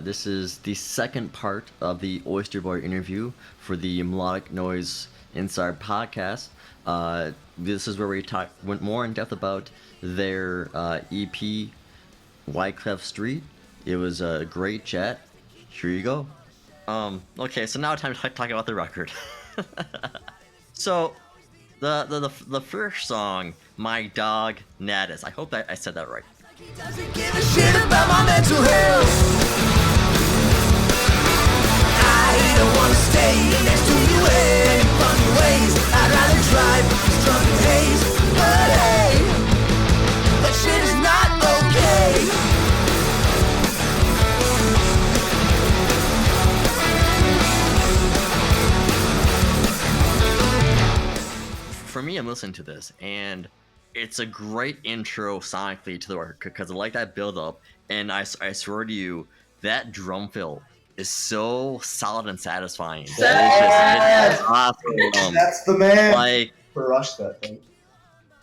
This is the second part of the Oyster Boy interview for the Melodic Noise Inside podcast. This is where we went more in depth about their EP, Wycliff St. It was a great chat. Here you go. Okay, so now time to talk about the record. So, the first song, My Dog Natus. I hope that I said that right. He doesn't give a shit about my mental health. I don't wanna stay next to you in funny ways. I'd rather drive this drunken haze. But hey, that shit is not okay. For me, I'm listening to this, and it's a great intro sonically to the record because I like that build up, and I swear to you, that drum fill is so solid and satisfying. Yes! It's awesome. That's the man. Like, Rush that thing.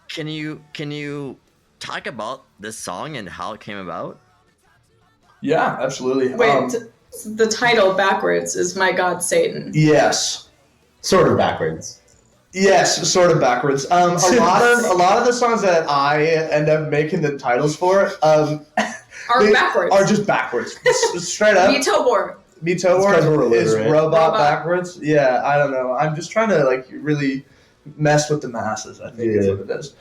can you talk about this song and how it came about? Yeah, absolutely. Wait, the title backwards is My God Satan. Yes. Sort of backwards. Yes, sort of backwards. A lot of the songs that I end up making the titles for Are backwards. Are just backwards. Straight up. Mitobor. Mitobor is illiterate. robot backwards. Yeah, I don't know. I'm just trying to really mess with the masses, I think is what it is.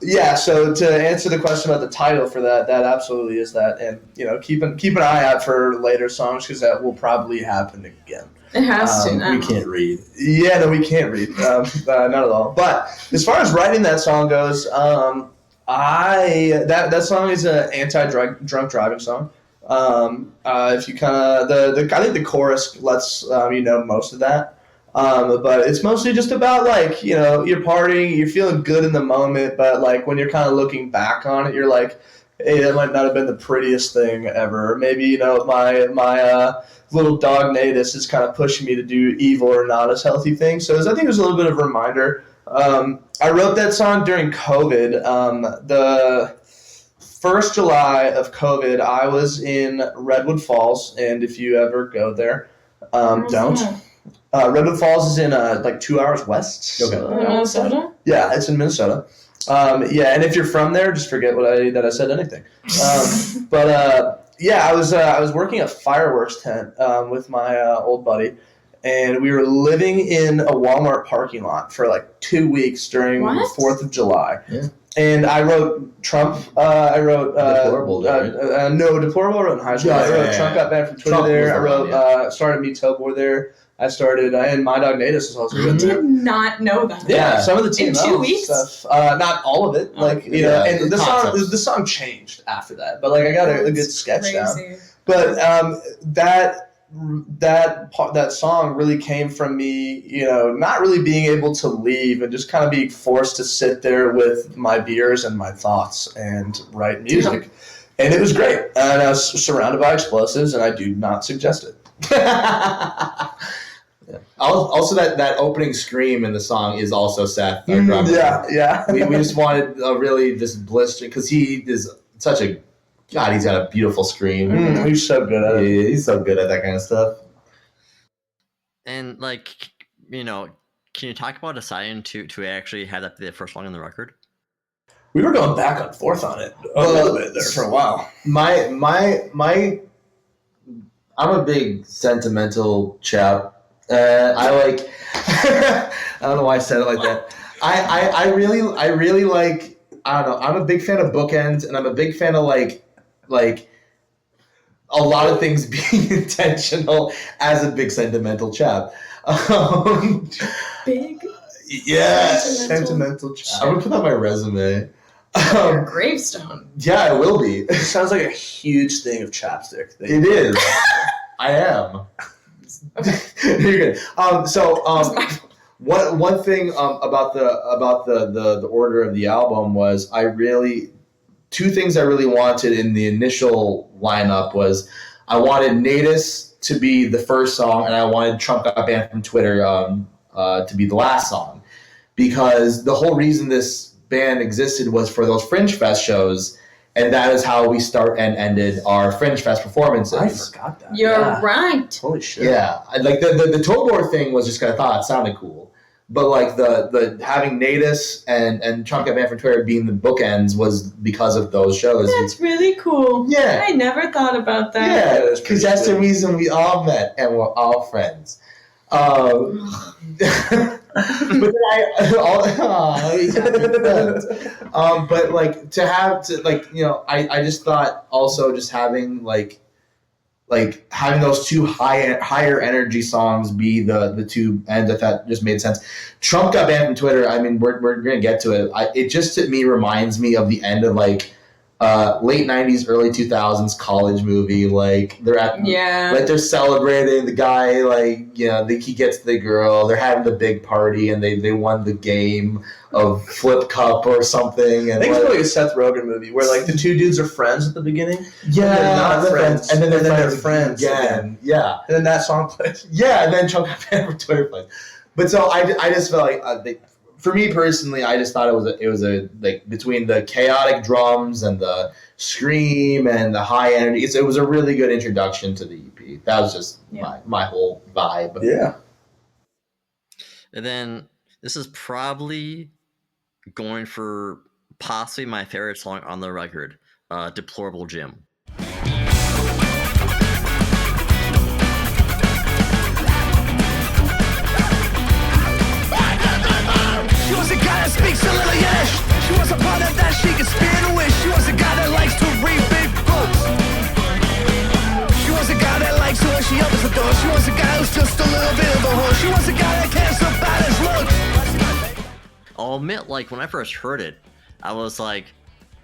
Yeah, so to answer the question about the title for that absolutely is that, and keep an eye out for later songs because that will probably happen again. It has to now. We can't read. Yeah, no, we can't read. Not at all. But as far as writing that song goes, that song is an anti-drunk driving song. If you kind of I think the chorus lets most of that. But it's mostly just about you're partying, you're feeling good in the moment, but when you're kind of looking back on it, you're like, hey, that might not have been the prettiest thing ever. Maybe my little dog Natus is kind of pushing me to do evil or not as healthy things. So I think it was a little bit of a reminder. I wrote that song during COVID. The first July of COVID, I was in Redwood Falls, and if you ever go there, don't. Redwood Falls is in 2 hours west. Okay. Minnesota? Yeah, it's in Minnesota. And if you're from there, just forget that I said anything. I was working a fireworks tent with my old buddy, and we were living in a Walmart parking lot for 2 weeks during the 4th of July. Yeah. And I wrote Trump. I wrote Deplorable. no, Deplorable. I wrote in high school. I wrote Trump got banned from Twitter Trump there. I was wrote started Mitobor there. I started, and My Dog Natus is also I good. did not know that. Yeah, some of the In 2 weeks? stuff. Not all of it. And the song changed after that. But I got a good sketch down. But that song really came from me, not really being able to leave and just kind of being forced to sit there with my beers and my thoughts and write music. Yeah. And it was great. And I was surrounded by explosives, and I do not suggest it. Yeah. Also, that opening scream in the song is also Seth. Our drummer. Yeah. we just wanted really just blister because he is such a God. He's got a beautiful scream. He's so good at it. He's so good at that kind of stuff. And can you talk about deciding to actually have that be the first song on the record? We were going back and forth on it a little bit there for a while. I'm a big sentimental chap. I don't know why I said it like that. I really like, I don't know, I'm a big fan of bookends, and I'm a big fan of like a lot of things being intentional as a big sentimental chap. Big? Yeah. Sentimental chap. I'm going to put that on my resume. Your gravestone. Yeah, it will be. It sounds like a huge thing of chapstick. It is. I am. Okay. You're good. One thing about the order of the album was two things I really wanted in the initial lineup was I wanted Natus to be the first song, and I wanted Trump Got Banned from Twitter to be the last song, because the whole reason this band existed was for those Fringe Fest shows. and that is how we start and ended our Fringe Fest performances. I forgot that. You're Yeah. right. Holy shit. Yeah, like the Tobor thing was just 'cause I thought it sounded cool, but like the having Natus and Trump Got Banned from Twitter being the bookends was because of those shows. That's really cool. Yeah. I never thought about that. Yeah, that's because pretty that's the sweet. reason we all met and we're all friends. But then but like I just thought also just having like having those two higher energy songs be the two ends, I thought just made sense. Trump Got Banned from Twitter. I mean, we're gonna get to it. It just to me reminds me of the end of like late 90s, early 2000s college movie. Like they're at like they're celebrating the guy, like he gets the girl, they're having the big party and they won the game of Flip Cup or something. And I think it's like a Seth Rogen movie where like the two dudes are friends at the beginning. yeah, and they're not friends, and then they're friends again. Yeah, and then that song plays. yeah, and then Trump Got Banned from Twitter plays. But so I just felt like for me personally, I just thought it was a like between the chaotic drums and the scream and the high energy. It was a really good introduction to the EP. That was just my whole vibe. Yeah. And then this is probably going for possibly my favorite song on the record, Deplorable Jim. She was a guy that speaks a little Yiddish. She was a part of that she can spear the wish. She was a guy that likes to read big books. She was a guy that likes it when she opens the door. She was a guy who's just a little bit of a whore. She was a guy that cares about his looks. I'll admit, like, when I first heard it, I was like,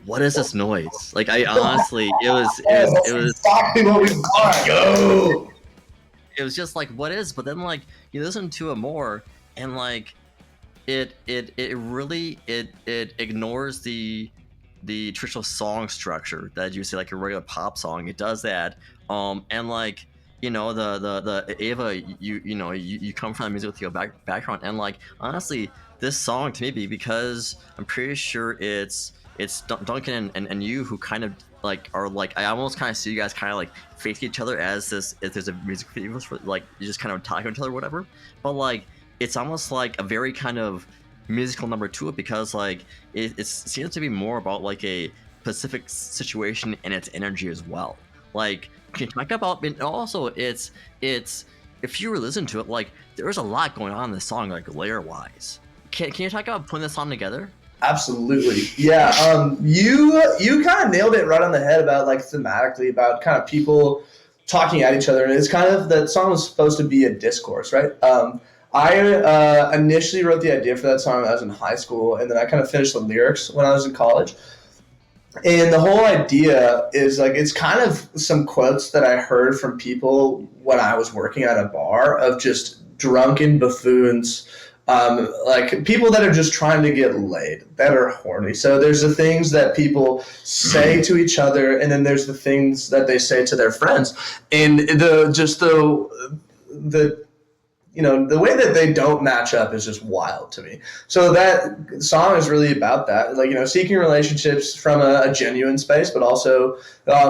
what is this noise? Like, I honestly, it was exactly what we want. Go. it was just like, what is? But then, like, you listen to it more, and like, it really ignores the traditional song structure that you see like a regular pop song. It does that, and like, the Ava, you come from the music with your background, and like, honestly, this song to me, because I'm pretty sure it's Duncan and you who kind of like are like, I almost kind of see you guys kind of like face each other as this, if there's a music video for like, you just kind of talking to each other or whatever, but like, it's almost like a very kind of musical number to it, because like it seems to be more about like a specific situation and its energy as well. Like, can you talk about, and also it's if you were listening to it, like there's a lot going on in this song, like layer wise. Can you talk about putting this song together? Absolutely. Yeah. You kind of nailed it right on the head about like thematically about kind of people talking at each other, and it's kind of, that song was supposed to be a discourse, right? I initially wrote the idea for that song when I was in high school, and then I kind of finished the lyrics when I was in college. And the whole idea is like, it's kind of some quotes that I heard from people when I was working at a bar of just drunken buffoons, like people that are just trying to get laid, that are horny. So there's the things that people say to each other, and then there's the things that they say to their friends, and the way that they don't match up is just wild to me. So that song is really about that, like, seeking relationships from a genuine space, but also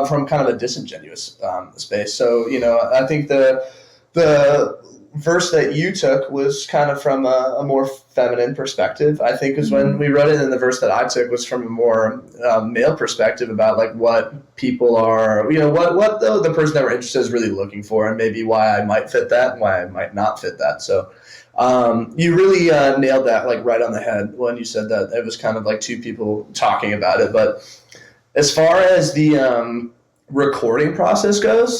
from kind of a disingenuous space. So, I think the verse that you took was kind of from a more feminine perspective, I think, is when we wrote it, and the verse that I took was from a more male perspective about like what people are, what the person that we're interested in is really looking for, and maybe why I might fit that and why I might not fit that. So you really nailed that like right on the head when you said that it was kind of like two people talking about it. But as far as the recording process goes,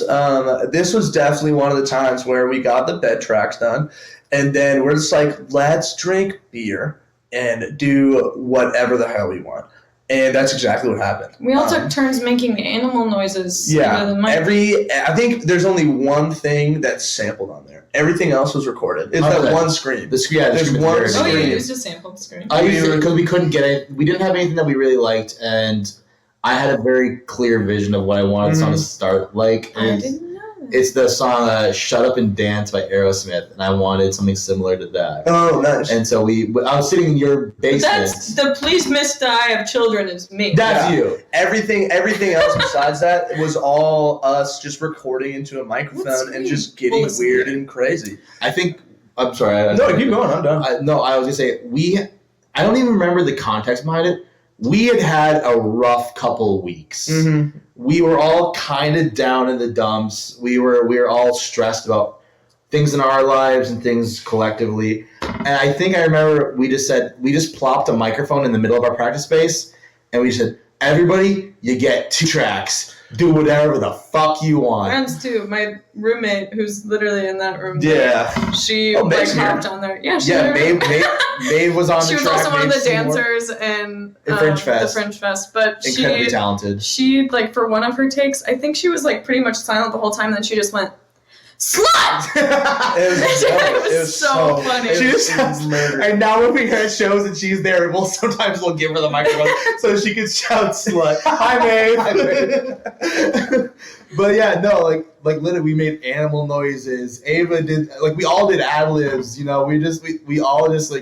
this was definitely one of the times where we got the bed tracks done, and then we're just like, let's drink beer and do whatever the hell we want. And that's exactly what happened. We all took turns making animal noises. Yeah, Under the mic. I think there's only one thing that's sampled on there. Everything else was recorded. It's that one scream. The scream, There's scream one at the very Oh, scream. you beginning. used a sampled screen. I used it because we couldn't get it. We didn't have anything that we really liked, and I had a very clear vision of what I wanted the song to start like. I And didn't know It's the song "Shut Up and Dance" by Aerosmith, and I wanted something similar to that. Oh, nice. And so I was sitting in your basement. That's the "Please Mister, I Have Children" is me. That's you. Everything else besides that was all us just recording into a microphone and just getting weird and crazy. I think. I'm sorry. No, keep going. I'm done. I was gonna say I don't even remember the context behind it. We had a rough couple weeks. Mm-hmm. We were all kind of down in the dumps. We were all stressed about things in our lives and things collectively. And I think I remember we just plopped a microphone in the middle of our practice space, and we said, "Everybody, you get 2 tracks. Do whatever the fuck you want." Friends too. My roommate, who's literally in that room. Yeah. She Maeve's hopped on there. Yeah, Maeve was on the track. She was also one of the Seymour. dancers in Fringe Fest. the Fringe Fest. But Incredibly talented. She for one of her takes, I think she was pretty much silent the whole time, and then she just went, "Slut!" It was so funny. She just and now when we have shows and she's there, sometimes we'll give her the microphone so she can shout "slut." Hi, Maeve. But yeah, no, like literally, we made animal noises. Ava did we all did ad-libs. We all just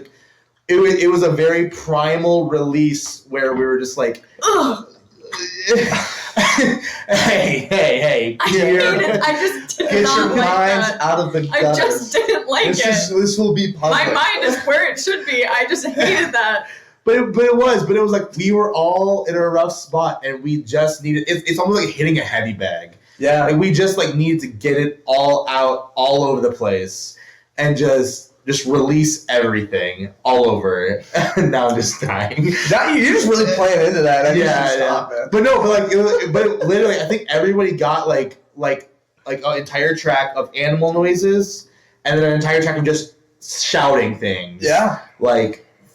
it was a very primal release where we were just like, ugh. hey. I just did Get not your like minds that. out of the gutters. I just didn't like it. This will be public. My mind is where it should be. I just hated that. But it was like we were all in a rough spot and we just needed it's almost like hitting a heavy bag. Yeah. We just needed to get it all out all over the place and just release everything all over. Now I'm just dying. You're just really playing into that. Yeah. But literally, I think everybody got like an entire track of animal noises, and then an entire track of just shouting things. Yeah.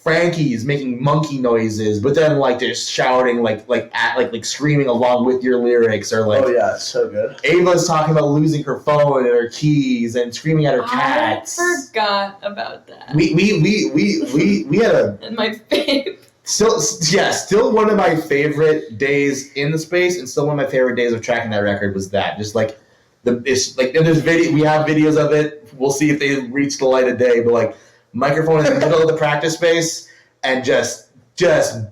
Frankie's making monkey noises, but then just shouting, screaming along with your lyrics, or oh yeah, it's so good. Ava's talking about losing her phone and her keys and screaming at her cats. I forgot about that. We had a and my fave. Still one of my favorite days in the space, and still one of my favorite days of tracking that record was that. Just and there's we have videos of it. We'll see if they reach the light of day, but microphone in the middle of the practice space and just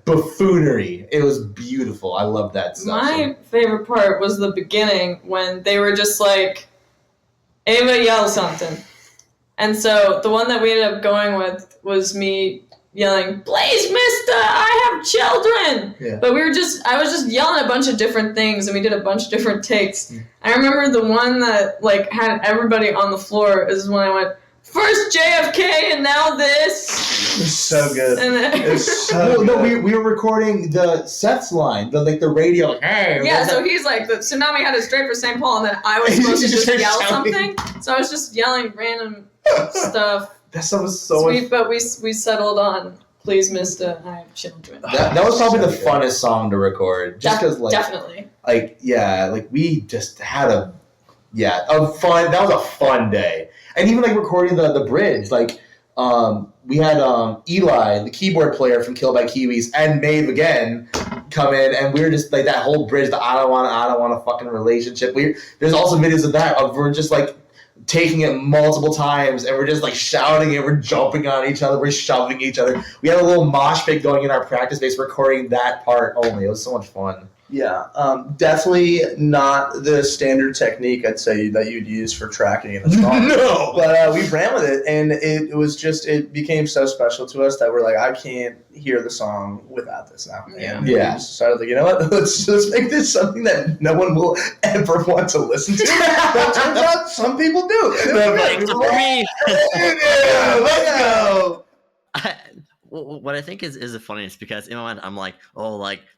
buffoonery. It was beautiful. I love that stuff. My favorite part was the beginning when they were just Ava yell something. And so the one that we ended up going with was me yelling, "Please, mister, I have children." Yeah. But I was just yelling a bunch of different things, and we did a bunch of different takes. I remember the one that had everybody on the floor is when I went, "First JFK and now this." It's so good. And then, It's so No, good. we were recording the Seth's line, the radio. Hey. yeah, so he's the tsunami had it straight for St. Paul, and then I was supposed to just yell shouting. something. So I was just yelling random stuff. That stuff was so Sweet, but we settled on "Please, mister, I have children." That was probably So the good. funnest song to record, just because definitely. we just had a fun. That was a fun day, and even recording the bridge, we had Eli, the keyboard player from Kill by Kiwis, and Maeve again come in, and we were just that whole bridge, the I don't want a fucking relationship. There's also videos of that of we're just taking it multiple times, and we're just shouting it, we're jumping on each other, we're shoving each other. We had a little mosh pit going in our practice space recording that part only. It was so much fun. Yeah, definitely not the standard technique I'd say that you'd use for tracking in a song. No! But we ran with it, and it became so special to us that we're I can't hear the song without this now. And we just decided, you know what, let's make this something that no one will ever want to listen to. But it turns out some people do. For me. Let's go! What I think is the funniest, because in my mind I'm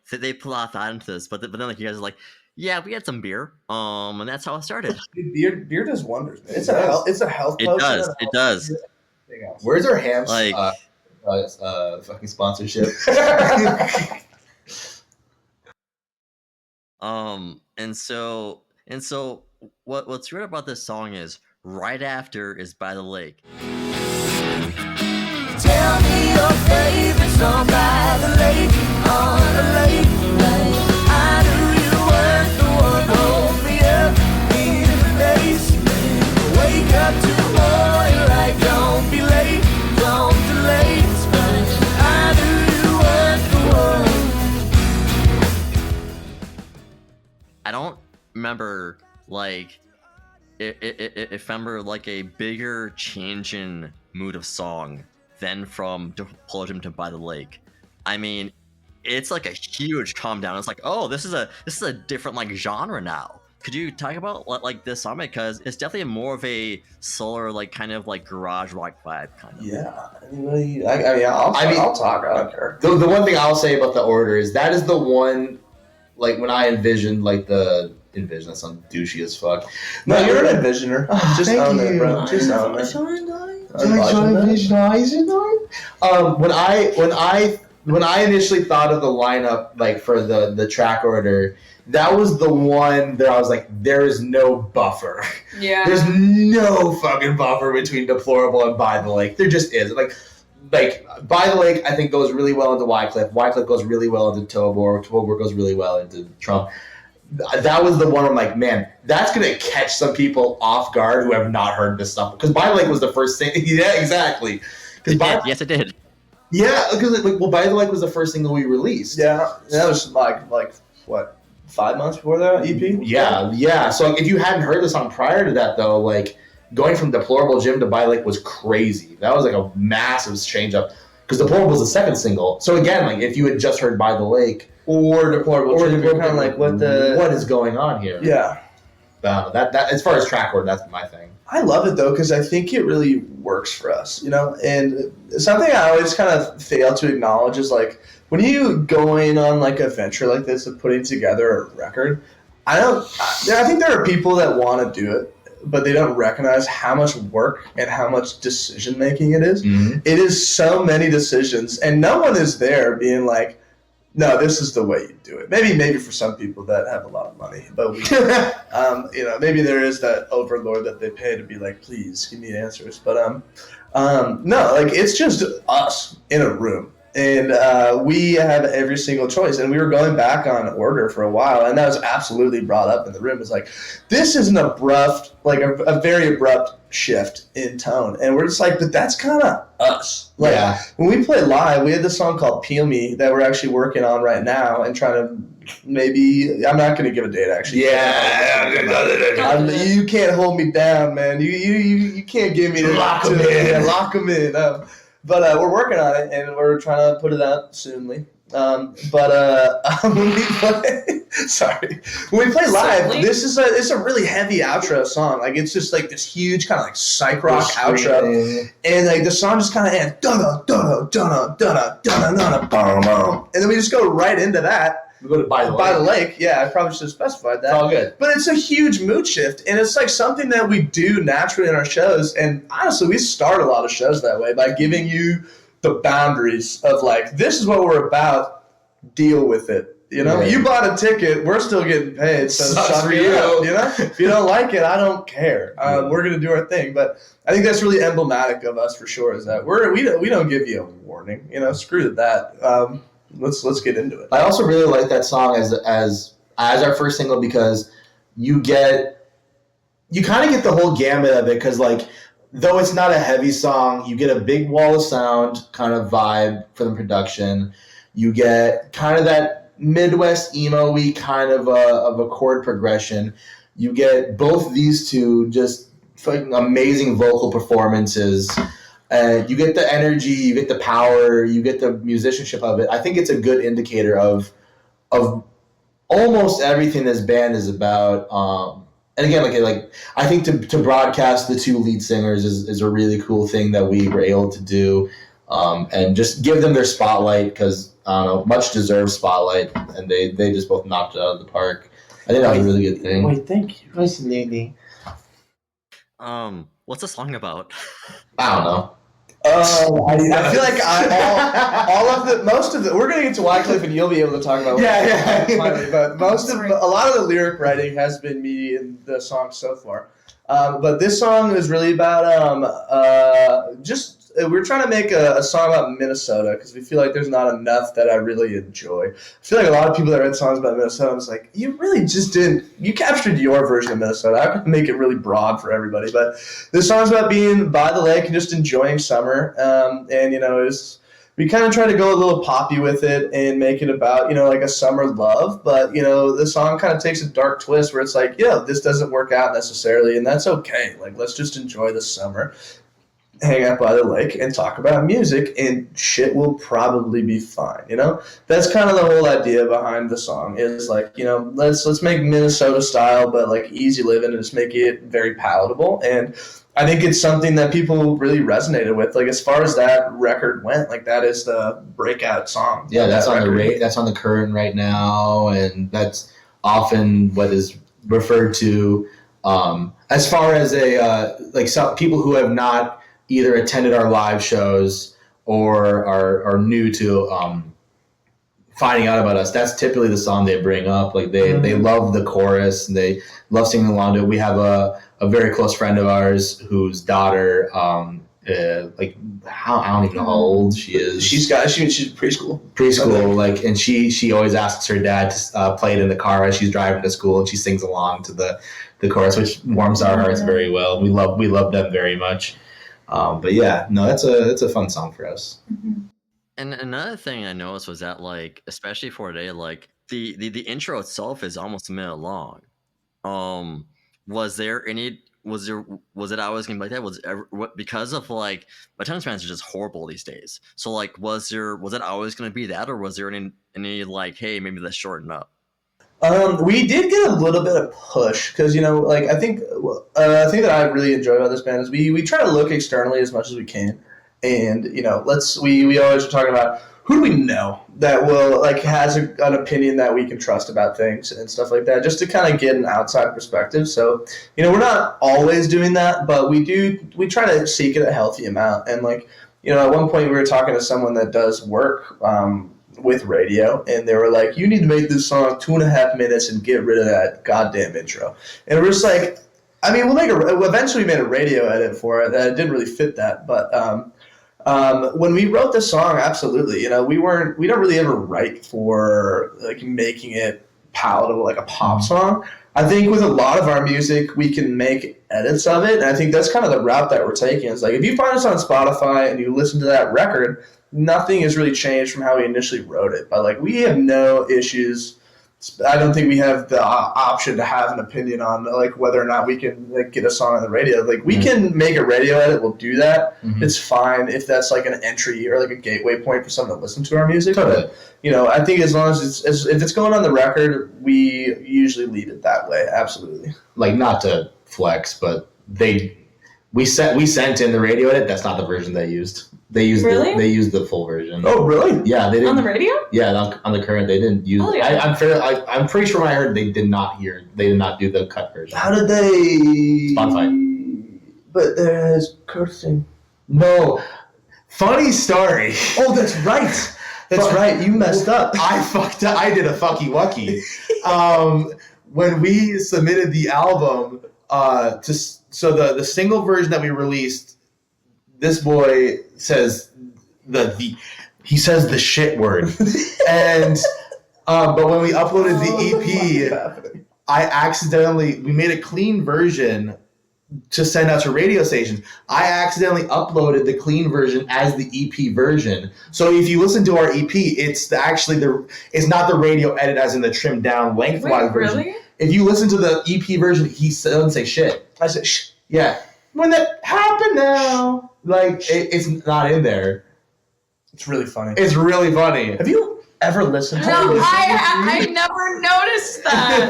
so they pull off that into this, but then you guys are yeah, we had some beer, and that's how it started. Beer does wonders, man. It's a health potion. It does. Where's our hams? Fucking sponsorship. And so what's weird about this song is right after is By the Lake. Tell me your favorite song by the lake, on a lake. I knew you weren't the one, hold me up in the days. remember like if I remember like a bigger change in mood of song than from Deplorable Gym to By the Lake. I mean, it's like a huge calm down. It's like, oh, this is a different like genre now. Could you talk about like this song, because it's definitely more of a solar like kind of like garage rock vibe kind of. Yeah, anybody? I'll talk. I don't care. The one thing I'll say about the order is that is the one, like when I envisioned like the envision, that sounds douchey as fuck. No, you're an envisioner. Just thank own it, you. bro. Just own it. When I initially thought of the lineup, like for the track order, that was the one that I was like, there is no buffer. Yeah. There's no fucking buffer between Deplorable and By the Lake. There just is. Like By the Lake, I think goes really well into Wycliff. Wycliff goes really well into Tobor. Tobor goes really well into Trump. That was the one I'm like, man, that's gonna catch some people off guard who have not heard this stuff. Because By the Lake was the first thing. Yeah, exactly. Yes, it did. Yeah, because By the Lake was the first single we released. Yeah, that was like what, 5 months before that EP? Yeah. So if you hadn't heard the song prior to that, though, like going from Deplorable Gym to By the Lake was crazy. That was like a massive change up because Deplorable was the second single. So again, like if you had just heard By the Lake or Deplorable Gym, you're kind of like, what is going on here? Yeah. That as far as track order, that's my thing. I love it though because I think it really works for us, you know. And something I always kind of fail to acknowledge is like when you going on like a venture like this of putting together a record. I think there are people that want to do it, but they don't recognize how much work and how much decision making it is. Mm-hmm. It is so many decisions, and no one is there being like, no, this is the way you do it. Maybe for some people that have a lot of money, but we, maybe there is that overlord that they pay to be like, please give me answers. But no, like it's just us in a room, and we have every single choice. And we were going back on order for a while, and that was absolutely brought up in the room. It's like this is an abrupt, like a very abrupt shift in tone, and we're just like, but that's kind of us. Like when we play live, we had this song called Peel Me that we're actually working on right now and trying to maybe, I'm not going to give a date actually. You can't hold me down, man. You can't give me lock them in. Lock them in. But we're working on it, and we're trying to put it out soonly. When we play live, it's a really heavy outro song. Like it's just like this huge kind of like psych rock outro, and like the song just kind of ends da da da da da da, and then we just go right into that. We go to By the Lake. Yeah, I probably should have specified that. It's all good. But it's a huge mood shift, and it's like something that we do naturally in our shows. And honestly, we start a lot of shows that way by giving you the boundaries of like, this is what we're about. Deal with it. You know, you bought a ticket. We're still getting paid. So sucks for you. You know, if you don't like it, I don't care. We're gonna do our thing. But I think that's really emblematic of us for sure. Is that we don't give you a warning. You know, screw that. Let's get into it. I also really like that song as our first single because you kind of get the whole gamut of it because like though it's not a heavy song, you get a big wall of sound kind of vibe for the production. You get kind of that Midwest emo-y kind of a chord progression. You get both these two just fucking amazing vocal performances. And you get the energy, you get the power, you get the musicianship of it. I think it's a good indicator of almost everything this band is about. And again, like I think to broadcast the two lead singers is a really cool thing that we were able to do, and just give them their spotlight because I don't know, much deserved spotlight, and they just both knocked it out of the park. I think that was a really good thing. Wait, thank you. Nice lady. What's the song about? I don't know. I feel like most of the we're gonna get to Wycliff and you'll be able to talk about finally, but a lot of the lyric writing has been me in the song so far. But this song is really about we're trying to make a song about Minnesota because we feel like there's not enough that I really enjoy. I feel like a lot of people that write songs about Minnesota, I was like, you really just you captured your version of Minnesota. I could make it really broad for everybody, but this song's about being by the lake and just enjoying summer. And you know, we we kind of try to go a little poppy with it and make it about, like a summer love. But, the song kind of takes a dark twist where it's like, this doesn't work out necessarily, and that's okay. Like, let's just enjoy the summer, hang out by the lake, and talk about music, and shit will probably be fine. That's kind of the whole idea behind the song is like, let's make Minnesota style, but like easy living, and just make it very palatable. And I think it's something that people really resonated with. Like, as far as that record went, like, that is the breakout song. Yeah, that's on that's on the current right now, and that's often what is referred to as far as some people who have not either attended our live shows or are new to finding out about us. That's typically the song they bring up. Like, they love the chorus, and they love singing along to it. We have a very close friend of ours whose daughter, I don't even know how old she is. She's preschool. Like, and she always asks her dad to play it in the car as she's driving to school, and she sings along to the chorus, which warms our hearts very well. We love them very much. But yeah, no, that's a fun song for us. Mm-hmm. And another thing I noticed was that, like, especially for today, like the intro itself is almost a minute long. Was it always gonna be like that? Was it because of like attention spans are just horrible these days? So like, was it always gonna be that, or was there any like, hey, maybe let's shorten up? We did get a little bit of push because I think that I really enjoy about this band is we try to look externally as much as we can, and we always are talking about who do we know that will has an opinion that we can trust about things and stuff like that, just to kind of get an outside perspective. So we're not always doing that, but we try to seek it a healthy amount. And at one point we were talking to someone that does work with radio, and they were like, you need to make this song 2.5 minutes and get rid of that goddamn intro. And we're just like, I mean, eventually we made a radio edit for it that didn't really fit that, but when we wrote the song, absolutely, we don't really ever write for making it palatable like a pop song. I think with a lot of our music, we can make edits of it, and I think that's kind of the route that we're taking. It's like, if you find us on Spotify and you listen to that record, nothing has really changed from how we initially wrote it. But we have no issues. I don't think we have the option to have an opinion on whether or not we can get a song on the radio. We can make a radio edit. We'll do that. Mm-hmm. It's fine if that's an entry or a gateway point for someone to listen to our music. Totally. But I think as long as if it's going on the record, we usually leave it that way. Absolutely. Not to flex, but we sent in the radio edit. That's not the version they used. They used the full version. Oh, really? Yeah, they didn't. On the radio? Yeah, on the current, they didn't use. Oh, yeah. I'm pretty sure when I heard they did not do the cut version. How did they? Spotify. But there's cursing. No. Funny story. Oh, that's right. That's right. You messed up. I fucked up. I did a fucky wucky. When we submitted the album, the single version that we released, this boy says he says the shit word, and but when we uploaded the EP, we made a clean version to send out to radio stations. I accidentally uploaded the clean version as the EP version. So if you listen to our EP, it's it's not the radio edit as in the trimmed down lengthwise version. Really? If you listen to the EP version, he doesn't say shit. I said shh. Yeah. When that happened now, it's not in there. It's really funny. It's really funny. Have you ever listened to it? No, I never noticed that.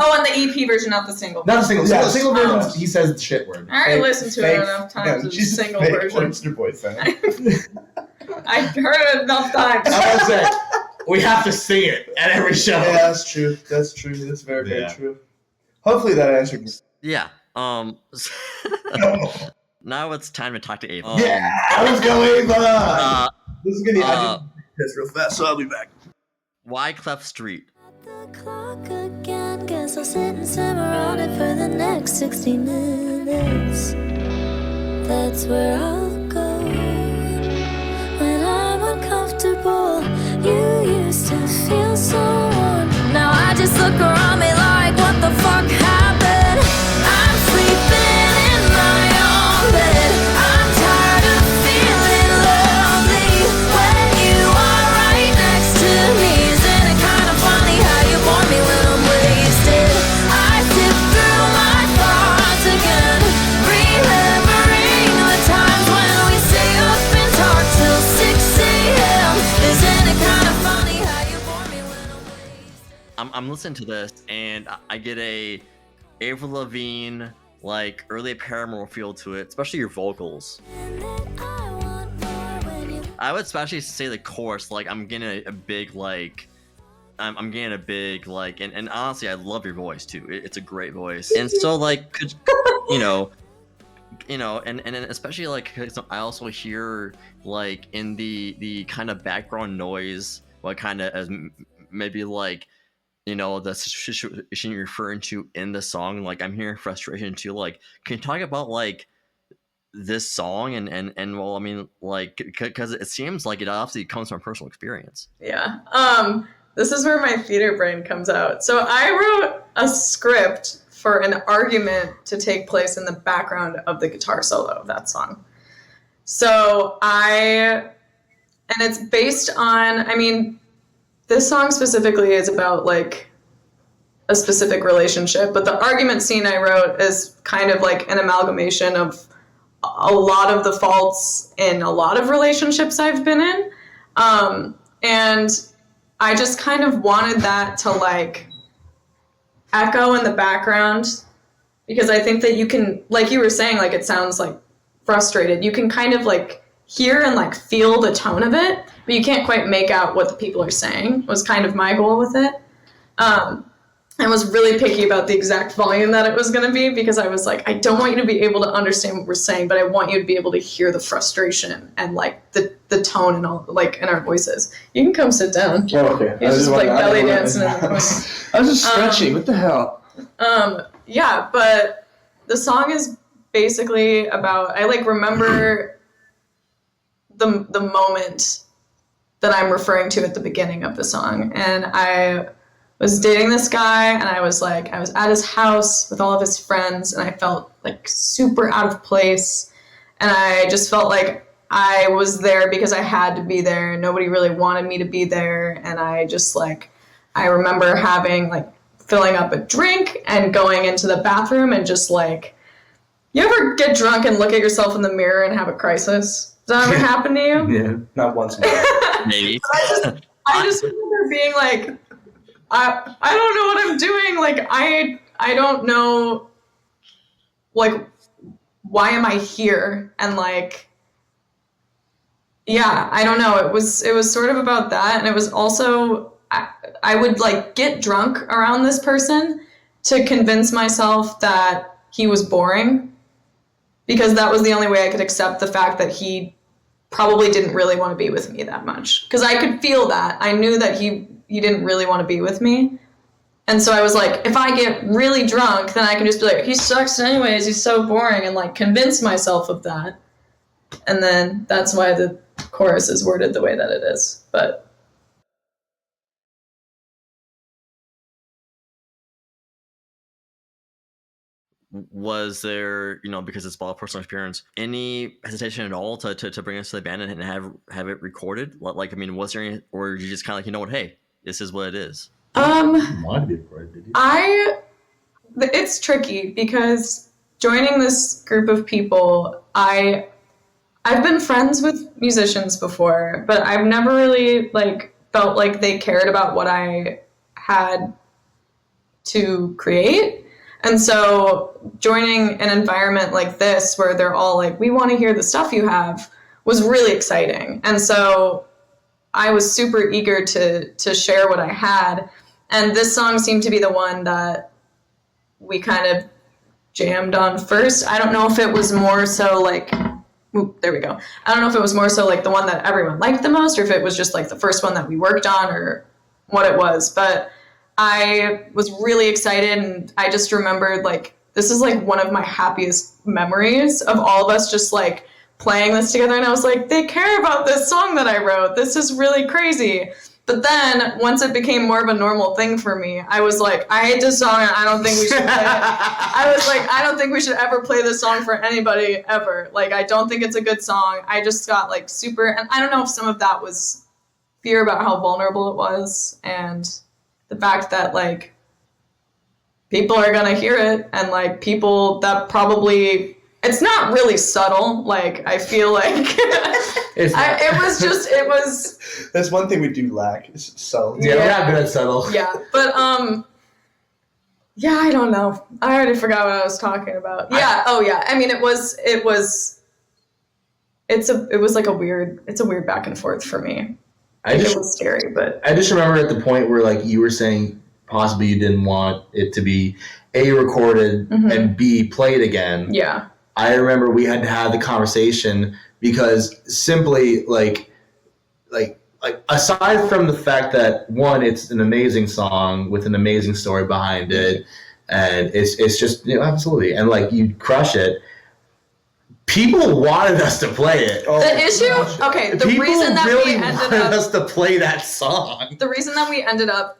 Oh, on the EP version, not the single. Not the single. Yeah, the single version, he says the shit word. I already listened to it enough times. Yeah, she's the single a fake version. Oister Boy fan. I heard it enough times. I was saying, we have to sing it at every show. Yeah, that's true. That's very, very true. Hopefully that answered. Yeah. Now it's time to talk to Ava. Let's go, Ava. This is gonna be. I this real fast, so I'll be back. Wycliff St. The clock again, guess I'll sit and simmer on it for the next 60 minutes. That's where I'll go when I'm uncomfortable. You used to feel so warm. Now I just look around me like, what the fuck happened? I'm sleeping in my own bed. I'm tired of feeling I'm listening to this and I get a Avril Lavigne, like early Paramore feel to it, especially your vocals. I would especially say the chorus, like I'm getting a big like, I'm getting a big like, and honestly, I love your voice too. It's a great voice, and so like, could you know, and especially like, 'cause I also hear like in the kind of background noise, what kind of as maybe like, the situation you're referring to in the song. Like I'm hearing frustration too. Like, can you talk about like this song and well, I mean, like, because it seems like it obviously comes from personal experience. Yeah. This is where my theater brain comes out. So I wrote a script for an argument to take place in the background of the guitar solo of that song. And it's based on, I mean, this song specifically is about like a specific relationship, but the argument scene I wrote is kind of like an amalgamation of a lot of the faults in a lot of relationships I've been in. And I just kind of wanted that to like echo in the background, because I think that you can, like you were saying, like it sounds like frustrated. You can kind of like hear and like feel the tone of it, but you can't quite make out what the people are saying, was kind of my goal with it. I was really picky about the exact volume that it was going to be, because I was like, I don't want you to be able to understand what we're saying, but I want you to be able to hear the frustration and like the tone and all, like in our voices. You can come sit down. Oh, okay. You're just like belly dancing in the corner. I was just stretching. What the hell? Yeah, but the song is basically about, I like remember the moment that I'm referring to at the beginning of the song, and I was dating this guy, and I was at his house with all of his friends, and I felt like super out of place, and I just felt like I was there because I had to be there. Nobody really wanted me to be there, and I just like, I remember filling up a drink and going into the bathroom and just like, you ever get drunk and look at yourself in the mirror and have a crisis? Does that ever happen to you? Yeah, not once. Maybe. I just remember being like, I don't know what I'm doing. Like, I don't know, like, why am I here? And like, yeah, I don't know. It was sort of about that. And it was also, I would like get drunk around this person to convince myself that he was boring, because that was the only way I could accept the fact that he probably didn't really want to be with me that much. Because I could feel that. I knew that he didn't really want to be with me. And so I was like, if I get really drunk, then I can just be like, he sucks anyways, he's so boring, and like convince myself of that. And then that's why the chorus is worded the way that it is. But was there, because it's about personal experience, any hesitation at all to bring us to the band and have it recorded? Like, I mean, was there any, or you just kind of like, what, hey, this is what it is? It's tricky, because joining this group of people, I've been friends with musicians before, but I've never really like felt like they cared about what I had to create. And so joining an environment like this, where they're all like, we want to hear the stuff you have, was really exciting. And so I was super eager to share what I had. And this song seemed to be the one that we kind of jammed on first. I don't know if it was more so like, there we go. I don't know if it was more so like the one that everyone liked the most, or if it was just like the first one that we worked on, or what it was. But I was really excited, and I just remembered like, this is like one of my happiest memories of all of us just like playing this together. And I was like, they care about this song that I wrote. This is really crazy. But then once it became more of a normal thing for me, I was like, I hate this song and I don't think we should play it. I was like, I don't think we should ever play this song for anybody ever. Like, I don't think it's a good song. I just got like super, and I don't know if some of that was fear about how vulnerable it was, and the fact that like people are going to hear it, and like people that probably, it's not really subtle. Like, I feel like it was. That's one thing we do lack. Is subtle. Yeah, we're not good at subtle. Yeah, but yeah, I don't know. I already forgot what I was talking about. Yeah. I mean, it was like a weird back and forth for me. It was scary, but I just remember at the point where like you were saying possibly you didn't want it to be A, recorded and B, played again. Yeah. I remember we had to have the conversation because simply like aside from the fact that one, it's an amazing song with an amazing story behind it, and it's just absolutely, and like you crush it. People wanted us to play it. The issue, okay, the People reason that really we ended wanted up us to play that song. the reason that we ended up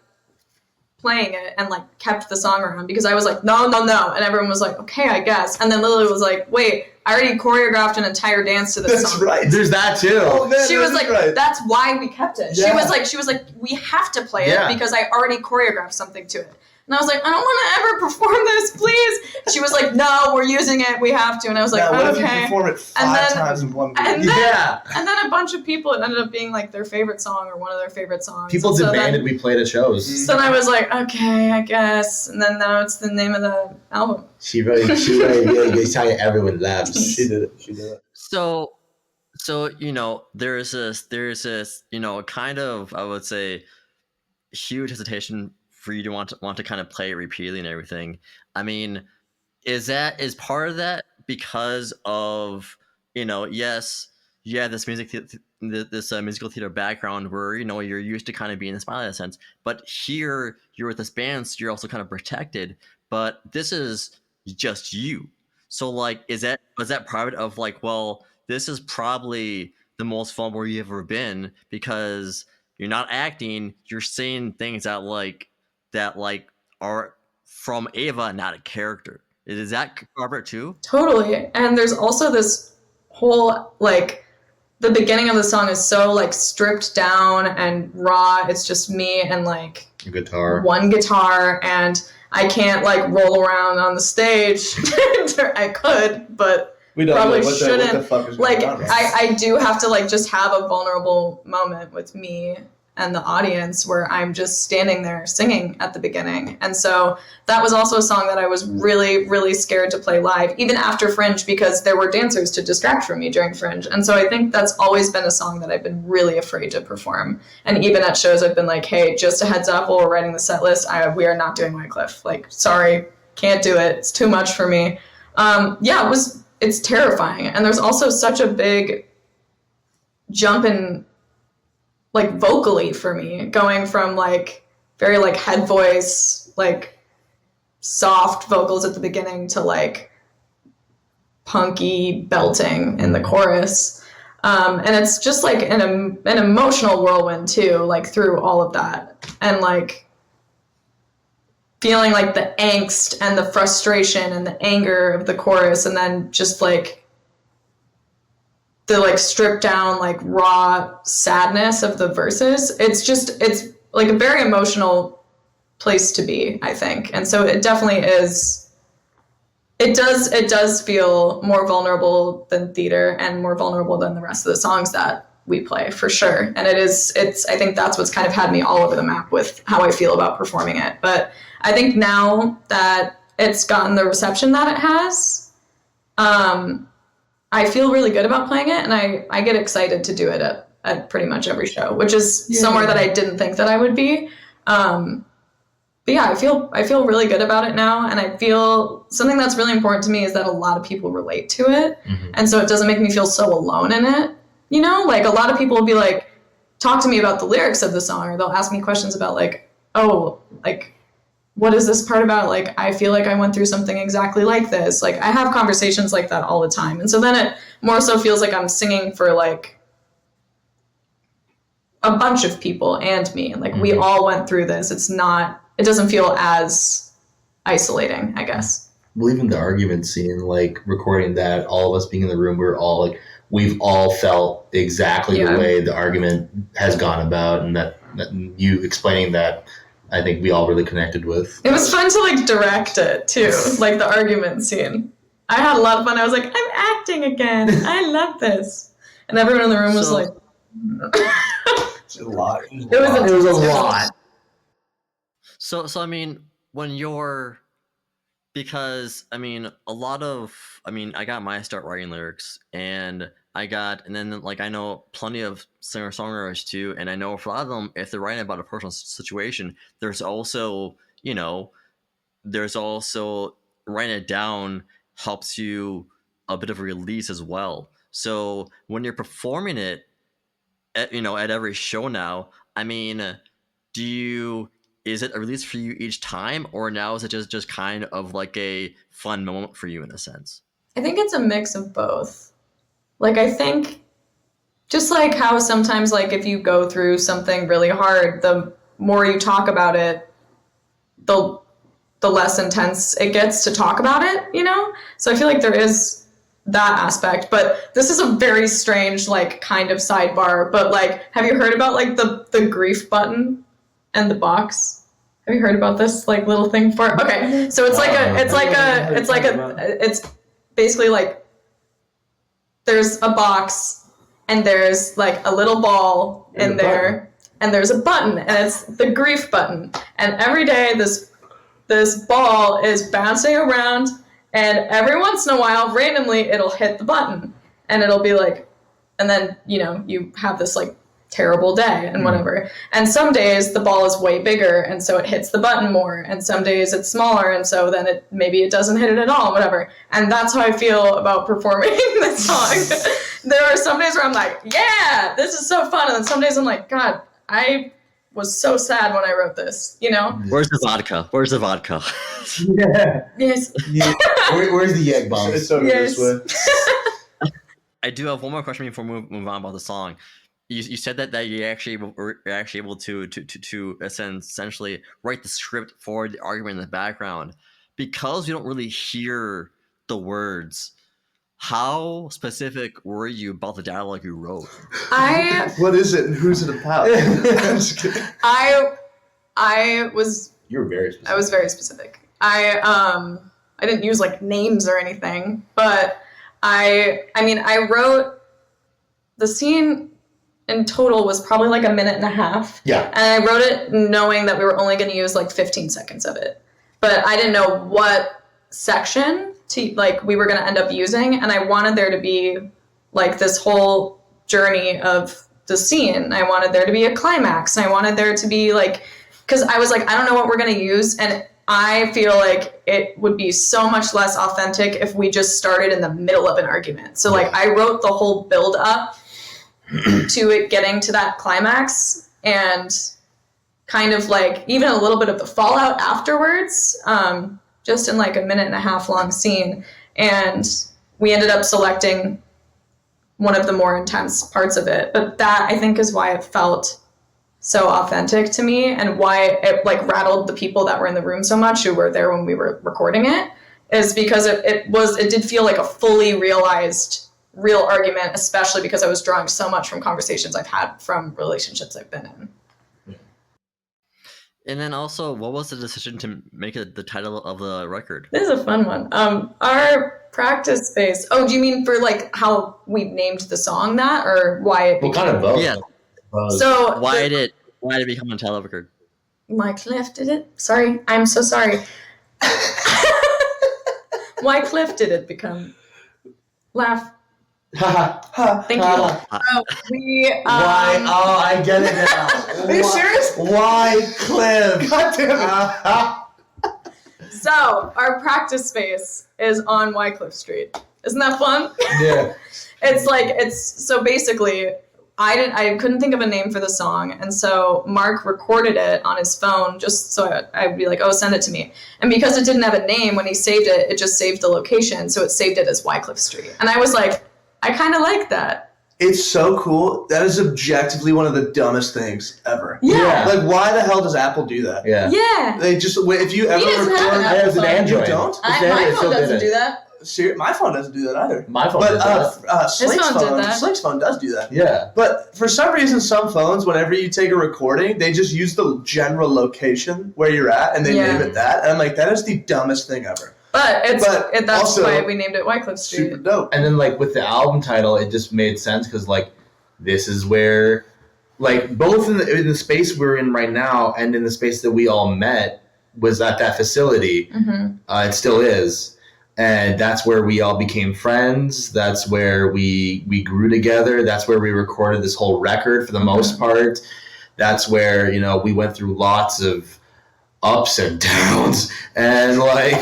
playing it and like kept the song around because I was like, no, and everyone was like, okay, I guess, and then Lily was like, wait, I already choreographed an entire dance to this song. That's right. There's that too. Oh, man, She was like, right. that's why we kept it. Yeah. She was like, we have to play Yeah. it because I already choreographed something to it. And I was like, I don't want to ever perform this, please. She was like, no, we're using it. We have to. And I was like, Now, what if you okay. perform it five times in one week? And then, Yeah. and then a bunch of people, it ended up being like their favorite song or one of their favorite songs. People And so demanded then, we played at shows. So then I was like, okay, I guess. And then now it's the name of the album. She really good time everyone loves. She did it. So there's this kind of, I would say, huge hesitation for you to want to kind of play it repeatedly and everything. I mean, is part of that because of yes, you have this musical theater background where you're used to kind of being in the spotlight in a sense, but here you're with this band, so you're also kind of protected. But this is just you. So like, was that part of like, well, this is probably the most vulnerable you've ever been because you're not acting, you're saying things that are from Ava, not a character. Is that Robert too? Totally. And there's also this whole, like, the beginning of the song is so, like, stripped down and raw. It's just me and, like, Guitar. one guitar, and I can't, like, roll around on the stage. I could, but We don't probably know what shouldn't. the fuck is going Like, on. Right? I do have to, like, just have a vulnerable moment with me and the audience where I'm just standing there singing at the beginning. And so that was also a song that I was really, really scared to play live, even after Fringe, because there were dancers to distract from me during Fringe. And so I think that's always been a song that I've been really afraid to perform. And even at shows, I've been like, hey, just a heads up, while we're writing the set list, we are not doing Wycliff. Like, sorry, can't do it. It's too much for me. It's terrifying. And there's also such a big jump in, like, vocally for me, going from, like, very, like, head voice, like, soft vocals at the beginning to, like, punky belting in the chorus. And it's just, like, an emotional whirlwind, too, like, through all of that. And, like, feeling, like, the angst and the frustration and the anger of the chorus, and then just, like, the, like, stripped down, like, raw sadness of the verses. It's like a very emotional place to be, I think. And so it definitely is, it does feel more vulnerable than theater and more vulnerable than the rest of the songs that we play, for sure. And I think that's what's kind of had me all over the map with how I feel about performing it. But I think now that it's gotten the reception that it has, I feel really good about playing it, and I get excited to do it at pretty much every show, which is somewhere that I didn't think that I would be. But yeah, I feel really good about it now, and I feel something that's really important to me is that a lot of people relate to it, and so it doesn't make me feel so alone in it. Like, a lot of people will be like, talk to me about the lyrics of the song, or they'll ask me questions about, like, oh, like, what is this part about? Like, I feel like I went through something exactly like this. Like, I have conversations like that all the time. And so then it more so feels like I'm singing for, like, a bunch of people and me. Like, we all went through this. It doesn't feel as isolating, I guess. Well, even the argument scene, like, recording that, all of us being in the room, we've all felt exactly the way the argument has gone about, and that you explaining that, I think we all really connected with. It was fun to, like, direct it, too, like, the argument scene. I had a lot of fun. I was like, I'm acting again. I love this. And everyone in the room was like, It's a lot. it was a lot. So I mean, when you're, because I mean, I got my start writing lyrics, and then like I know plenty of singer-songwriters too, and I know for a lot of them, if they're writing about a personal situation, there's also writing it down helps you a bit of a release as well. So when you're performing it at every show now, I mean, is it a release for you each time, or now is it just kind of like a fun moment for you in a sense? I think it's a mix of both. Like, I think just like how sometimes, like, if you go through something really hard, the more you talk about it, the less intense it gets to talk about it, So I feel like there is that aspect, but this is a very strange, like, kind of sidebar, but like, have you heard about like the grief button and the box? Have you heard about this like little thing for it? Okay, so it's basically like there's a box and there's like a little ball in there and there's a button and it's the grief button, and every day this ball is bouncing around, and every once in a while randomly it'll hit the button and it'll be like, and then you have this like terrible day and whatever. And some days the ball is way bigger and so it hits the button more, and some days it's smaller and so then maybe it doesn't hit it at all, whatever. And that's how I feel about performing this song. There are some days where I'm like, yeah, this is so fun, and then some days I'm like, God, I was so sad when I wrote this, Where's the vodka? Yeah. Yes. Yeah. Where's the egg bomb? It's so good this way. I do have one more question before we move on about the song. You said that you're actually able to essentially write the script for the argument in the background, because you don't really hear the words. How specific were you about the dialogue you wrote? What is it and who's it about? I'm just kidding. I was. You were very specific. I was very specific. I didn't use like names or anything, but I wrote the scene. In total was probably like a minute and a half. Yeah. And I wrote it knowing that we were only going to use like 15 seconds of it. But I didn't know what section we were going to end up using. And I wanted there to be like this whole journey of the scene. I wanted there to be a climax. And I wanted there to be like, because I was like, I don't know what we're going to use. And I feel like it would be so much less authentic if we just started in the middle of an argument. So like I wrote the whole build up to it getting to that climax, and kind of like even a little bit of the fallout afterwards, just in like a minute and a half long scene. And we ended up selecting one of the more intense parts of it. But that, I think, is why it felt so authentic to me, and why it like rattled the people that were in the room so much who were there when we were recording it, is because it did feel like a fully realized real argument, especially because I was drawing so much from conversations I've had from relationships I've been in. And then also, what was the decision to make it the title of the record? This is a fun one. Our practice space. Oh, do you mean for like how we named the song that, or why it became? Well, kind of both. Yeah. So why did it become a title of a record? Wycliff did it. Sorry, I'm so sorry. Wycliff did it become. Laugh. Thank you. So we. Why? Oh, I get it now. Are you serious? Why, Cliff? God damn it. So our practice space is on Wycliff Street. Isn't that fun? Yeah. So basically, I couldn't think of a name for the song, and so Mark recorded it on his phone just so I'd be like, oh, send it to me. And because it didn't have a name when he saved it, it just saved the location, so it saved it as Wycliff Street. And I was like, I kind of like that. It's so cool. That is objectively one of the dumbest things ever. Yeah. Like, why the hell does Apple do that? Yeah. Yeah. They just, if you ever doesn't have record, an I have an phone. Android. You don't? My phone doesn't do that. My phone doesn't do that either. My phone But does that. Slate's phone did phone, that. Slate's phone does do that. Yeah. But for some reason, some phones, whenever you take a recording, they just use the general location where you're at and they Yeah. name it that. And I'm like, that is the dumbest thing ever. But that's also why we named it Wycliff Street. super dope. And then like with the album title, it just made sense because like this is where like both in the space we're in right now and in the space that we all met was at that facility. Mm-hmm. It still is. And that's where we all became friends. That's where we grew together. That's where we recorded this whole record for the most part. That's where, you know, we went through lots of ups and downs and like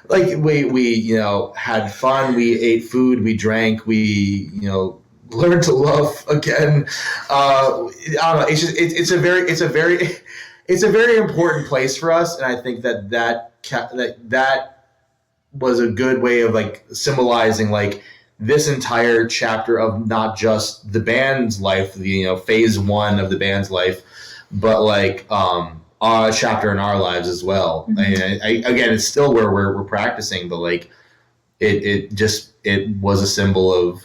we you know had fun, we ate food, we drank, we, you know, learned to love again. I don't know, it's a very important place for us, and I think that was a good way of like symbolizing like this entire chapter of not just the band's life, the, you know, phase one of the band's life, but like a chapter in our lives as well. Mm-hmm. Again, it's still where we're practicing, but like it was a symbol of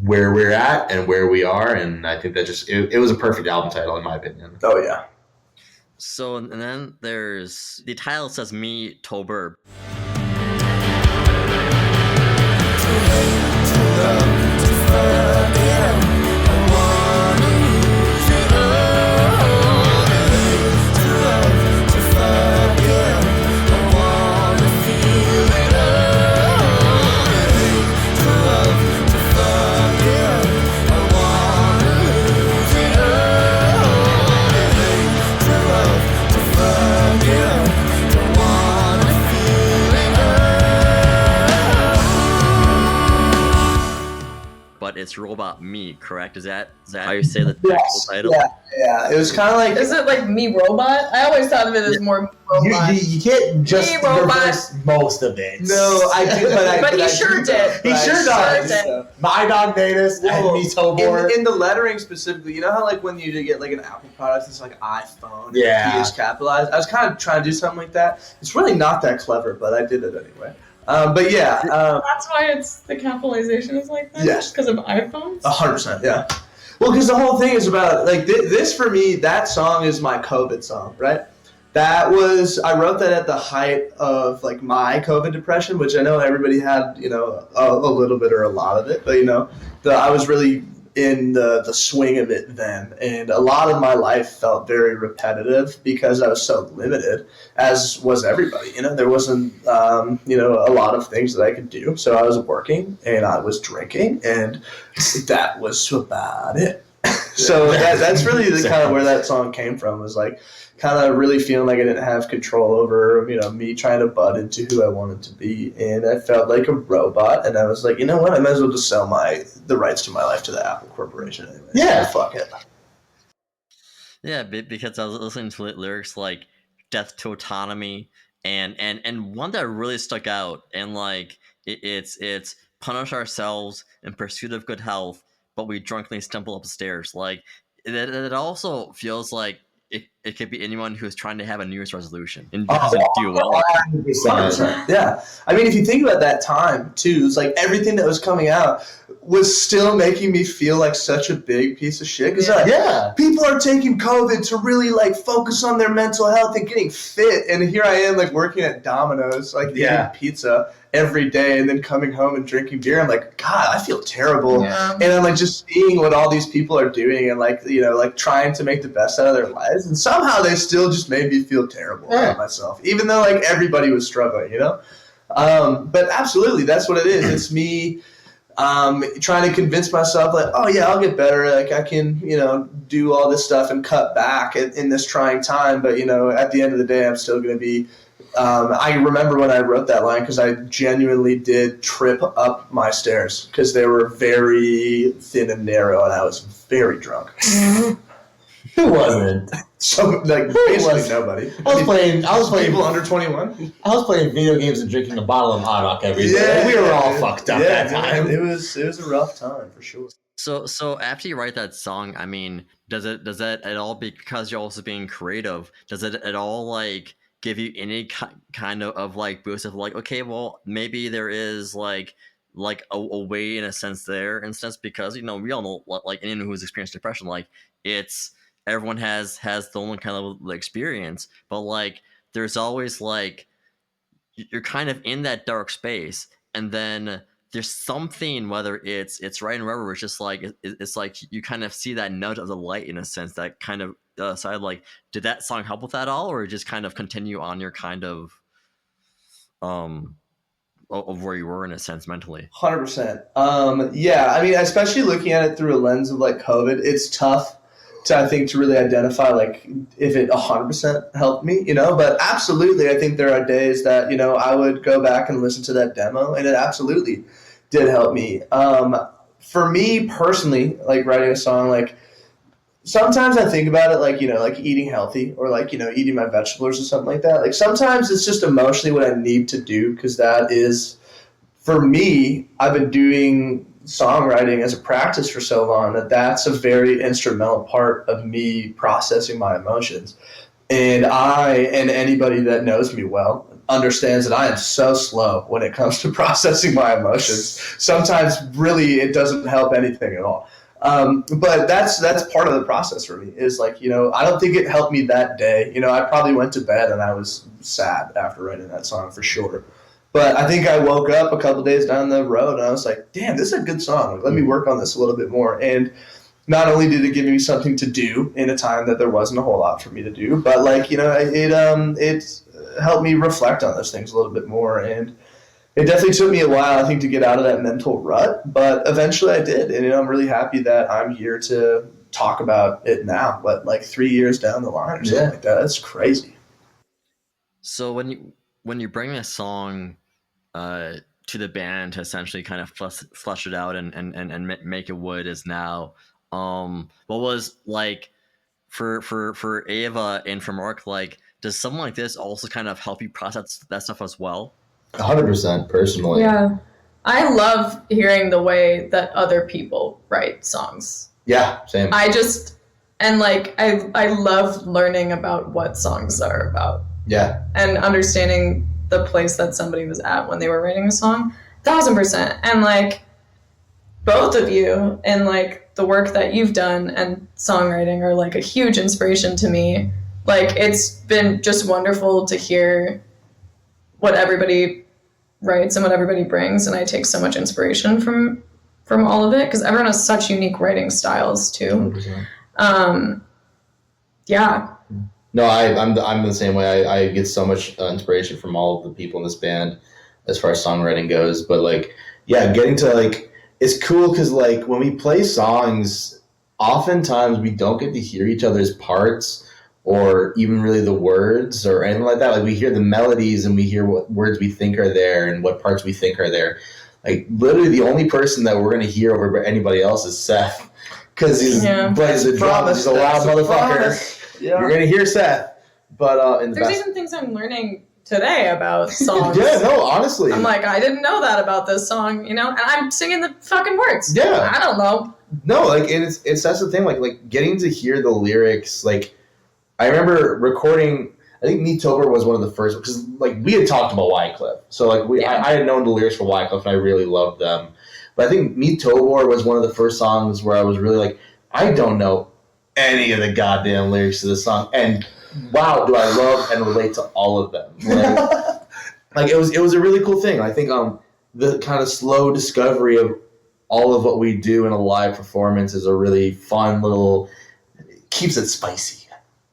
where we're at and where we are, and I think that just it was a perfect album title in my opinion. Oh yeah. So, and then there's the title says "Me Tober." But it's Robot Me, correct? Is that how you say the actual title? Yeah. It was kind of like Is it like Me Robot? I always thought of it as more Me Robot. You can't just Me, robot. reverse most of it. no, I do, But he I sure do, did. He I sure does. did. My dog Natus and me Tobor. In the lettering specifically, you know how like when you get like an Apple product, it's like iPhone, Yeah. P is capitalized. I was kind of trying to do something like that. It's really not that clever, but I did it anyway. But yeah, That's why it's the capitalization is like that? Yes. Because of iPhones? 100%, yeah. Well, because the whole thing is about like this for me. That song is my COVID song, right? I wrote that at the height of like my COVID depression, which I know everybody had, you know, a little bit or a lot of it, but you know, I was really in the swing of it then, and a lot of my life felt very repetitive because I was so limited, as was everybody. You know, there wasn't you know, a lot of things that I could do, so I was working and I was drinking, and that was about it. So that's really the kind of where that song came from, was like kind of really feeling like I didn't have control over, you know, me trying to bud into who I wanted to be, and I felt like a robot, and I was like, you know what, I might as well just sell the rights to my life to the Apple Corporation anyway. Yeah. So fuck it. Yeah, because I was listening to lyrics like "Death to Autonomy" and one that really stuck out, and like it's punish ourselves in pursuit of good health, but we drunkenly stumble up the stairs. Like it also feels like it could be anyone who's trying to have a New Year's resolution and doesn't do well. 100%. Yeah. I mean, if you think about that time, too, it's like everything that was coming out was still making me feel like such a big piece of shit. Because people are taking COVID to really, like, focus on their mental health and getting fit. And here I am, like, working at Domino's, like, eating pizza every day and then coming home and drinking beer. I'm like, God, I feel terrible. Yeah. And I'm, like, just seeing what all these people are doing and, like, you know, like, trying to make the best out of their lives. And somehow they still just made me feel terrible about myself, even though, like, everybody was struggling, you know? But absolutely, that's what it is. It's me trying to convince myself, like, oh, yeah, I'll get better. Like, I can, you know, do all this stuff and cut back in this trying time. But, you know, at the end of the day, I'm still going to be I remember when I wrote that line because I genuinely did trip up my stairs because they were very thin and narrow, and I was very drunk. Who wasn't? So, like, basically nobody. I was playing People under 21. I was playing video games and drinking a bottle of hot rock every day. We were all fucked up that time. It was a rough time for sure. So after you write that song, I mean, does that at all, because you're also being creative, does it at all like give you any kind of like boost of like, okay, well, maybe there is like a way in a sense there, in a sense, because, you know, we all know, like, anyone who's experienced depression, like, it's everyone has their own kind of experience, but like there's always like you're kind of in that dark space, and then there's something, whether it's right and wherever, where it's just like it's like you kind of see that nudge of the light in a sense that kind of side. Like, did that song help with that all, or just kind of continue on your kind of of where you were in a sense mentally? 100%. Yeah, I mean, especially looking at it through a lens of like COVID, it's tough to, I think, to really identify like if it 100% helped me, you know. But absolutely, I think there are days that, you know, I would go back and listen to that demo, and it absolutely did help me. For me personally, like writing a song, like sometimes I think about it like, you know, like eating healthy or like, you know, eating my vegetables or something like that. Like sometimes it's just emotionally what I need to do, because that is, for me, I've been doing songwriting as a practice for so long that that's a very instrumental part of me processing my emotions. And and anybody that knows me well understands that I am so slow when it comes to processing my emotions. Sometimes really it doesn't help anything at all. But that's part of the process for me, is like, you know, I don't think it helped me that day. You know, I probably went to bed and I was sad after writing that song for sure. But I think I woke up a couple days down the road and I was like, damn, this is a good song. Like, let me work on this a little bit more. And not only did it give me something to do in a time that there wasn't a whole lot for me to do, but like, you know, it helped me reflect on those things a little bit more. And it definitely took me a while, I think, to get out of that mental rut, but eventually I did. And, you know, I'm really happy that I'm here to talk about it now, but like 3 years down the line or something like that. That's crazy. So when you bring a song to the band to essentially kind of flesh it out and make it what it is now, what was like for Ava and for Mark, like, does someone like this also kind of help you process that stuff as well? 100% personally. Yeah. I love hearing the way that other people write songs. Yeah, same. I love learning about what songs are about. Yeah. And understanding the place that somebody was at when they were writing a song. 1000%. And like both of you and like the work that you've done and songwriting are like a huge inspiration to me. Like, it's been just wonderful to hear what everybody writes and what everybody brings, and I take so much inspiration from all of it, because everyone has such unique writing styles too. 100%. Yeah. No, I'm the same way. I get so much inspiration from all of the people in this band as far as songwriting goes. But like, yeah, getting to like, it's cool because like when we play songs, oftentimes we don't get to hear each other's parts or even really the words or anything like that. Like, we hear the melodies and we hear what words we think are there and what parts we think are there. Like, literally the only person that we're going to hear over anybody else is Seth, because he plays the drums. He's a loud motherfucker. Yeah. You're going to hear Seth. But there's even things I'm learning today about songs. Yeah, no, honestly. I'm like, I didn't know that about this song, you know? And I'm singing the fucking words. Yeah. I don't know. No, like, and it's that's the thing, like getting to hear the lyrics. Like, I remember recording, I think Meet Tober was one of the first, because like we had talked about Wycliff. So like I had known the lyrics for Wycliff and I really loved them. But I think Meet Tober was one of the first songs where I was really like, I don't know any of the goddamn lyrics to this song. And wow, do I love and relate to all of them. Like it was a really cool thing. I think the kind of slow discovery of all of what we do in a live performance is a really fun little, keeps it spicy.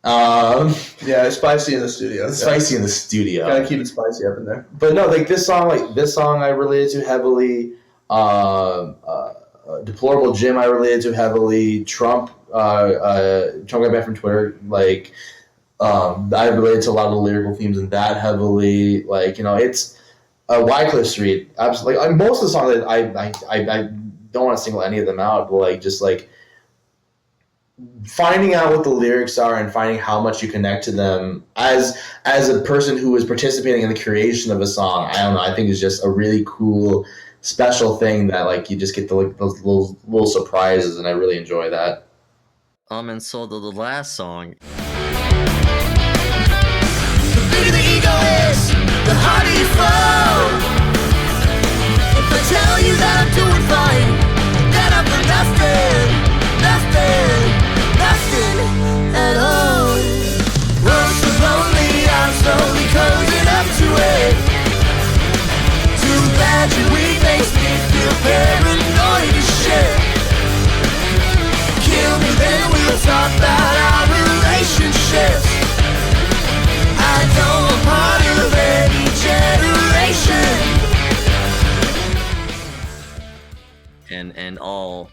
Yeah, spicy in the studio. Spicy in the studio. Gotta keep it spicy up in there. But no, like this song I related to heavily. Deplorable Jim I related to heavily. Trump got back from Twitter. Like, I related to a lot of the lyrical themes in that heavily. Like, you know, it's Wycliff St. Absolutely. Like, most of the songs that I don't want to single any of them out, but like just like finding out what the lyrics are and finding how much you connect to them as a person who is participating in the creation of a song, I don't know, I think is just a really cool, special thing that like you just get like those little surprises, and I really enjoy that. And so the last song. The bigger the ego is, the harder you fall. If I tell you that I'm doing fine, then I'm for nothing at all. World so lonely, I'm slowly closing up to it. and I'll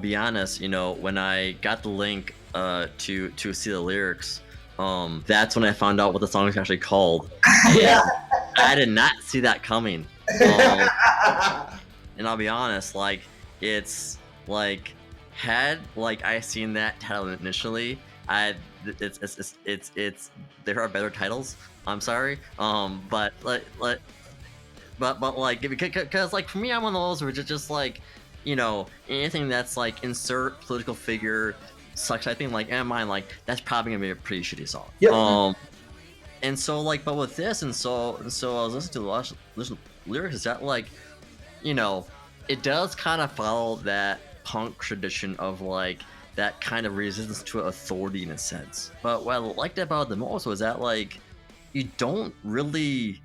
be honest, when I got the link to see the lyrics, that's when I found out what the song is actually called. And I did not see that coming. And I'll be honest, it's had I seen that title initially, it's there are better titles. I'm sorry, but because for me, I'm one of those where it's just anything that's insert political figure such. I think in mine, that's probably gonna be a pretty shitty song. Yep. And so but with this, and so I was listening to the lyrics. Is that it does kind of follow that punk tradition of that kind of resistance to authority in a sense. But what I liked about it the most was that you don't really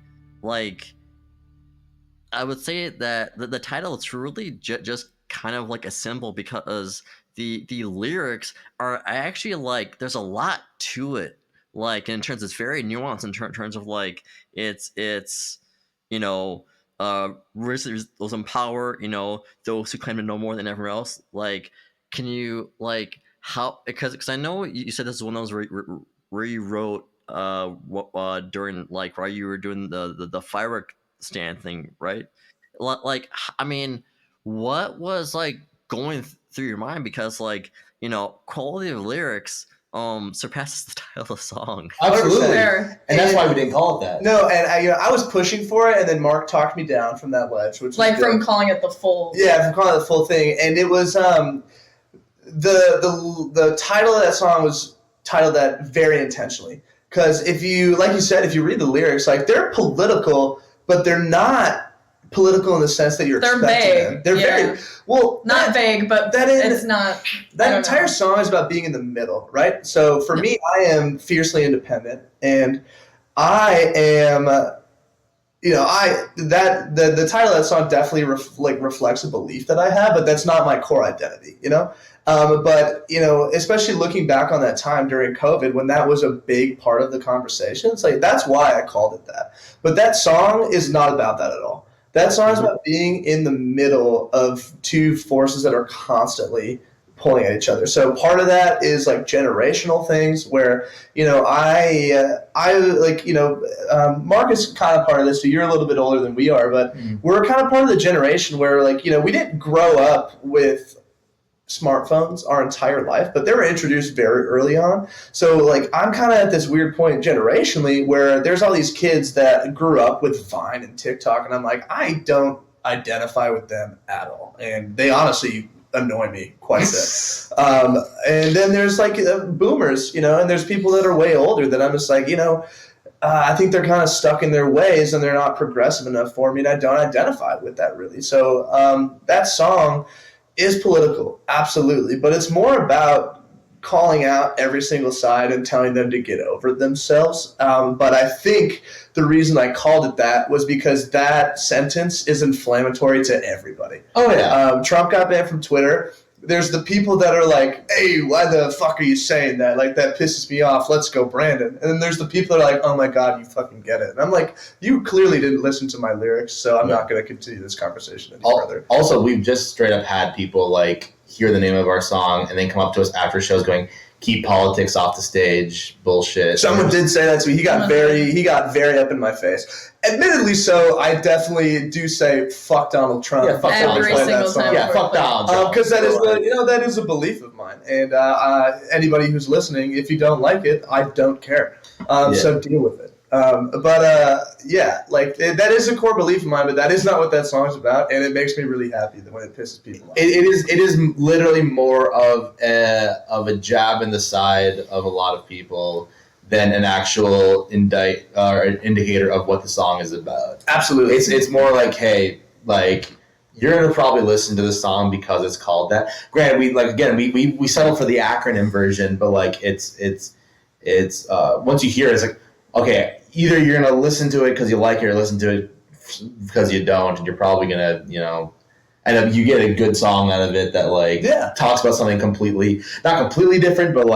I would say that the title is really just kind of a symbol, because the lyrics are actually there's a lot to it, in terms it's very nuanced in terms of it's those in power, those who claim to know more than everyone else. Can you how, because I know you said this is one of those where you wrote during while you were doing the firework stand thing, right? I mean, what was going through your mind, because quality of lyrics surpasses the title of the song. Absolutely. Fair. And that's why we didn't call it that. No, and I was pushing for it, and then Mark talked me down from that ledge, which was from calling it the full. Yeah, from calling it the full thing, and it was the title of that song was titled that very intentionally, because if you read the lyrics, they're political, but they're not political in the sense that you're expecting vague. them. They're very not vague, but it's not. That entire song is about being in the middle, right? So for me, I am fiercely independent, and I am, the title of that song definitely reflects a belief that I have, but that's not my core identity, But especially looking back on that time during COVID, when that was a big part of the conversation, it's that's why I called it that. But that song is not about that at all. That song is about being in the middle of two forces that are constantly pulling at each other. So part of that is generational things where, Mark is kind of part of this, so you're a little bit older than we are, but we're kind of part of the generation where we didn't grow up with smartphones our entire life, but they were introduced very early on. So I'm kind of at this weird point generationally where there's all these kids that grew up with Vine and TikTok, and I'm I don't identify with them at all, and they honestly annoy me quite a bit. And then there's boomers, and there's people that are way older that I'm just I think they're kind of stuck in their ways and they're not progressive enough for me, and I don't identify with that really. So that song is political, absolutely, but it's more about calling out every single side and telling them to get over themselves. But I think the reason I called it that was because that sentence is inflammatory to everybody. Oh, yeah. Trump got banned from Twitter. There's the people that are hey, why the fuck are you saying that? That pisses me off. Let's go, Brandon. And then there's the people that are oh my God, you fucking get it. And I'm you clearly didn't listen to my lyrics, so I'm not going to continue this conversation any further. Also, we've just straight up had people hear the name of our song and then come up to us after shows going, keep politics off the stage, bullshit. Someone did say that to me. He got very up in my face. Admittedly so, I definitely do say fuck Donald Trump. Yeah, fuck Donald every Trump. single time. Yeah, fuck Donald Trump. Because that is that is a belief of mine. And anybody who's listening, if you don't like it, I don't care. So deal with it. That is a core belief of mine, but that is not what that song's about, and it makes me really happy that when it pisses people off. It is literally more of a jab in the side of a lot of people than an actual indicator of what the song is about. Absolutely. It's more hey, you're gonna probably listen to the song because it's called that. Granted, we settle for the acronym version, but it's once you hear it, it's okay, either you're gonna listen to it because you like it, or listen to it because you don't, and you're probably gonna and you get a good song out of it that talks about something not completely different, but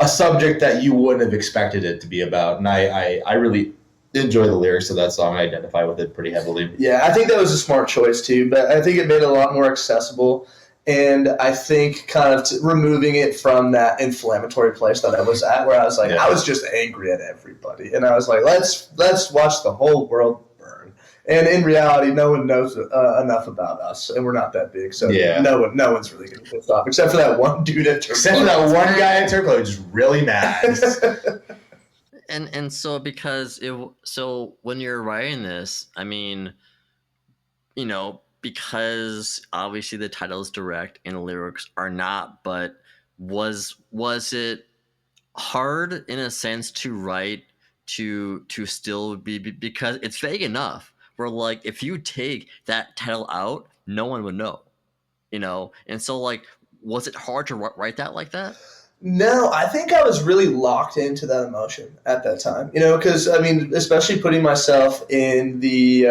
a subject that you wouldn't have expected it to be about. And I really enjoy the lyrics of that song. I identify with it pretty heavily. Yeah, I think that was a smart choice too, but I think it made it a lot more accessible. And I think kind of removing it from that inflammatory place that I was at, where I was like, I was just angry at everybody, and I was like, let's watch the whole world burn. And in reality, no one knows enough about us, and we're not that big, so no one's really getting pissed off, except for that one dude at Turkey. Except for that one guy at Turkey who's just really mad. And so so when you're writing this, I mean, because obviously the title is direct and the lyrics are not, but was it hard in a sense to write to still be, because it's vague enough where like if you take that title out, no one would know, and so like was it hard to write that like that? No, I think I was really locked into that emotion at that time. Because I mean, especially putting myself in the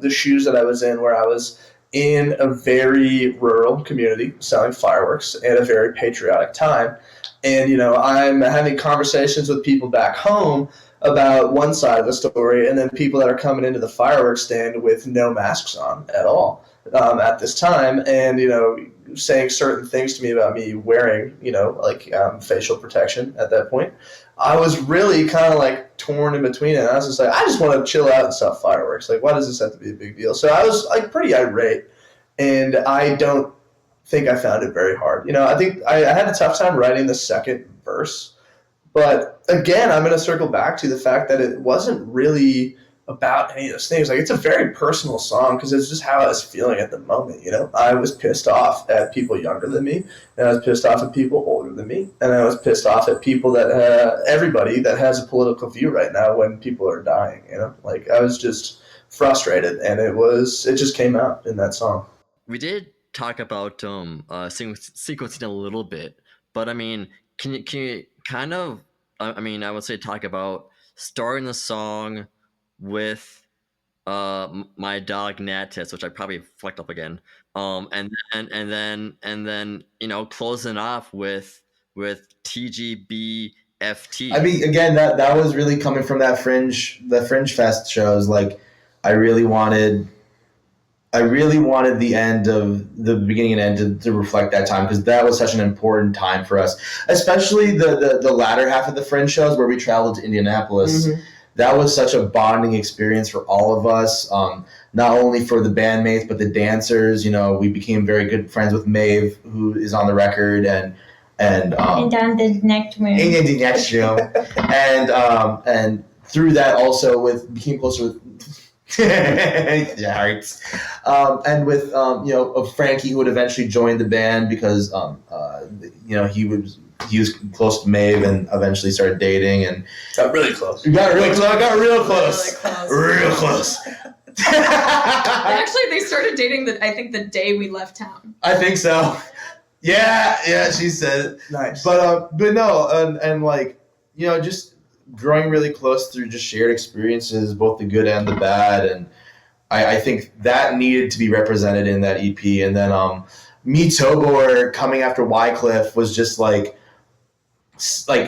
shoes that I was in, where I was in a very rural community selling fireworks at a very patriotic time, and I'm having conversations with people back home about one side of the story, and then people that are coming into the fireworks stand with no masks on at all at this time, and saying certain things to me about me wearing, facial protection at that point. I was really kind of like torn in between it. And I was just like, I just want to chill out and sell fireworks. Like, why does this have to be a big deal? So I was like pretty irate, and I don't think I found it very hard. I think I had a tough time writing the second verse, but again, I'm going to circle back to the fact that it wasn't really about any of those things. Like, it's a very personal song because it's just how I was feeling at the moment. I was pissed off at people younger than me, and I was pissed off at people older than me, and I was pissed off at people that everybody that has a political view right now when people are dying. Like, I was just frustrated, and it just came out in that song. We did talk about sequencing a little bit, but I mean, can you kind of, I would say talk about starting the song with my dog Natis, which I probably flecked up again, and then closing off with TGBFT. I mean, again, that was really coming from the Fringe Fest shows. Like, I really wanted the beginning and end to reflect that time, because that was such an important time for us, especially the latter half of the Fringe shows where we traveled to Indianapolis. Mm-hmm. That was such a bonding experience for all of us, not only for the bandmates, but the dancers. We became very good friends with Maeve, who is on the record, and on the next room. In the next room. And through that also became closer with yeah, hearts. And with Frankie, who would eventually join the band because he was close to Maeve and eventually started dating and got really close. Got real close. Actually, they started dating I think the day we left town. I think so. Yeah, she said it. Nice. But no, and like, just growing really close through just shared experiences, both the good and the bad, and I think that needed to be represented in that EP. And then Me Tobor coming after Wycliff was just like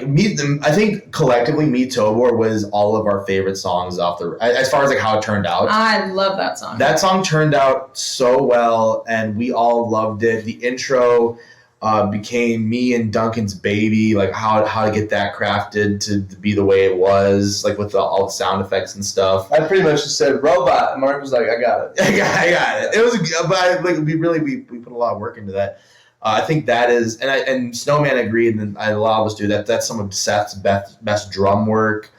me. I think collectively, Me Tobor was all of our favorite songs as far as like how it turned out. I love that song. That song turned out so well, and we all loved it. The intro became me and Duncan's baby, like how to get that crafted to be the way it was, like with all the sound effects and stuff. I pretty much just said robot, and Mark was like, I got it. I got it. It was, but like we put a lot of work into that. I think that is, and Snowman agreed, and a lot of us do that. That's some of Seth's best drum work.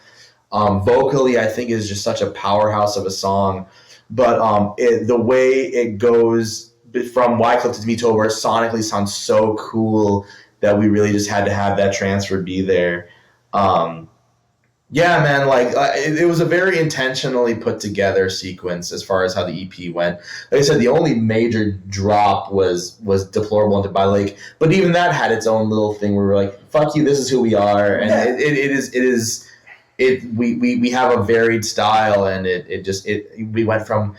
Vocally, I think is just such a powerhouse of a song. But the way it goes from Wycliff to Me Tobor sonically sounds so cool that we really just had to have that transfer be there. Yeah, man, like it was a very intentionally put together sequence as far as how the EP went. Like I said, the only major drop was Deplorable and Dubai Lake, but even that had its own little thing where we're like, "Fuck you, this is who we are," and we have a varied style, and we went from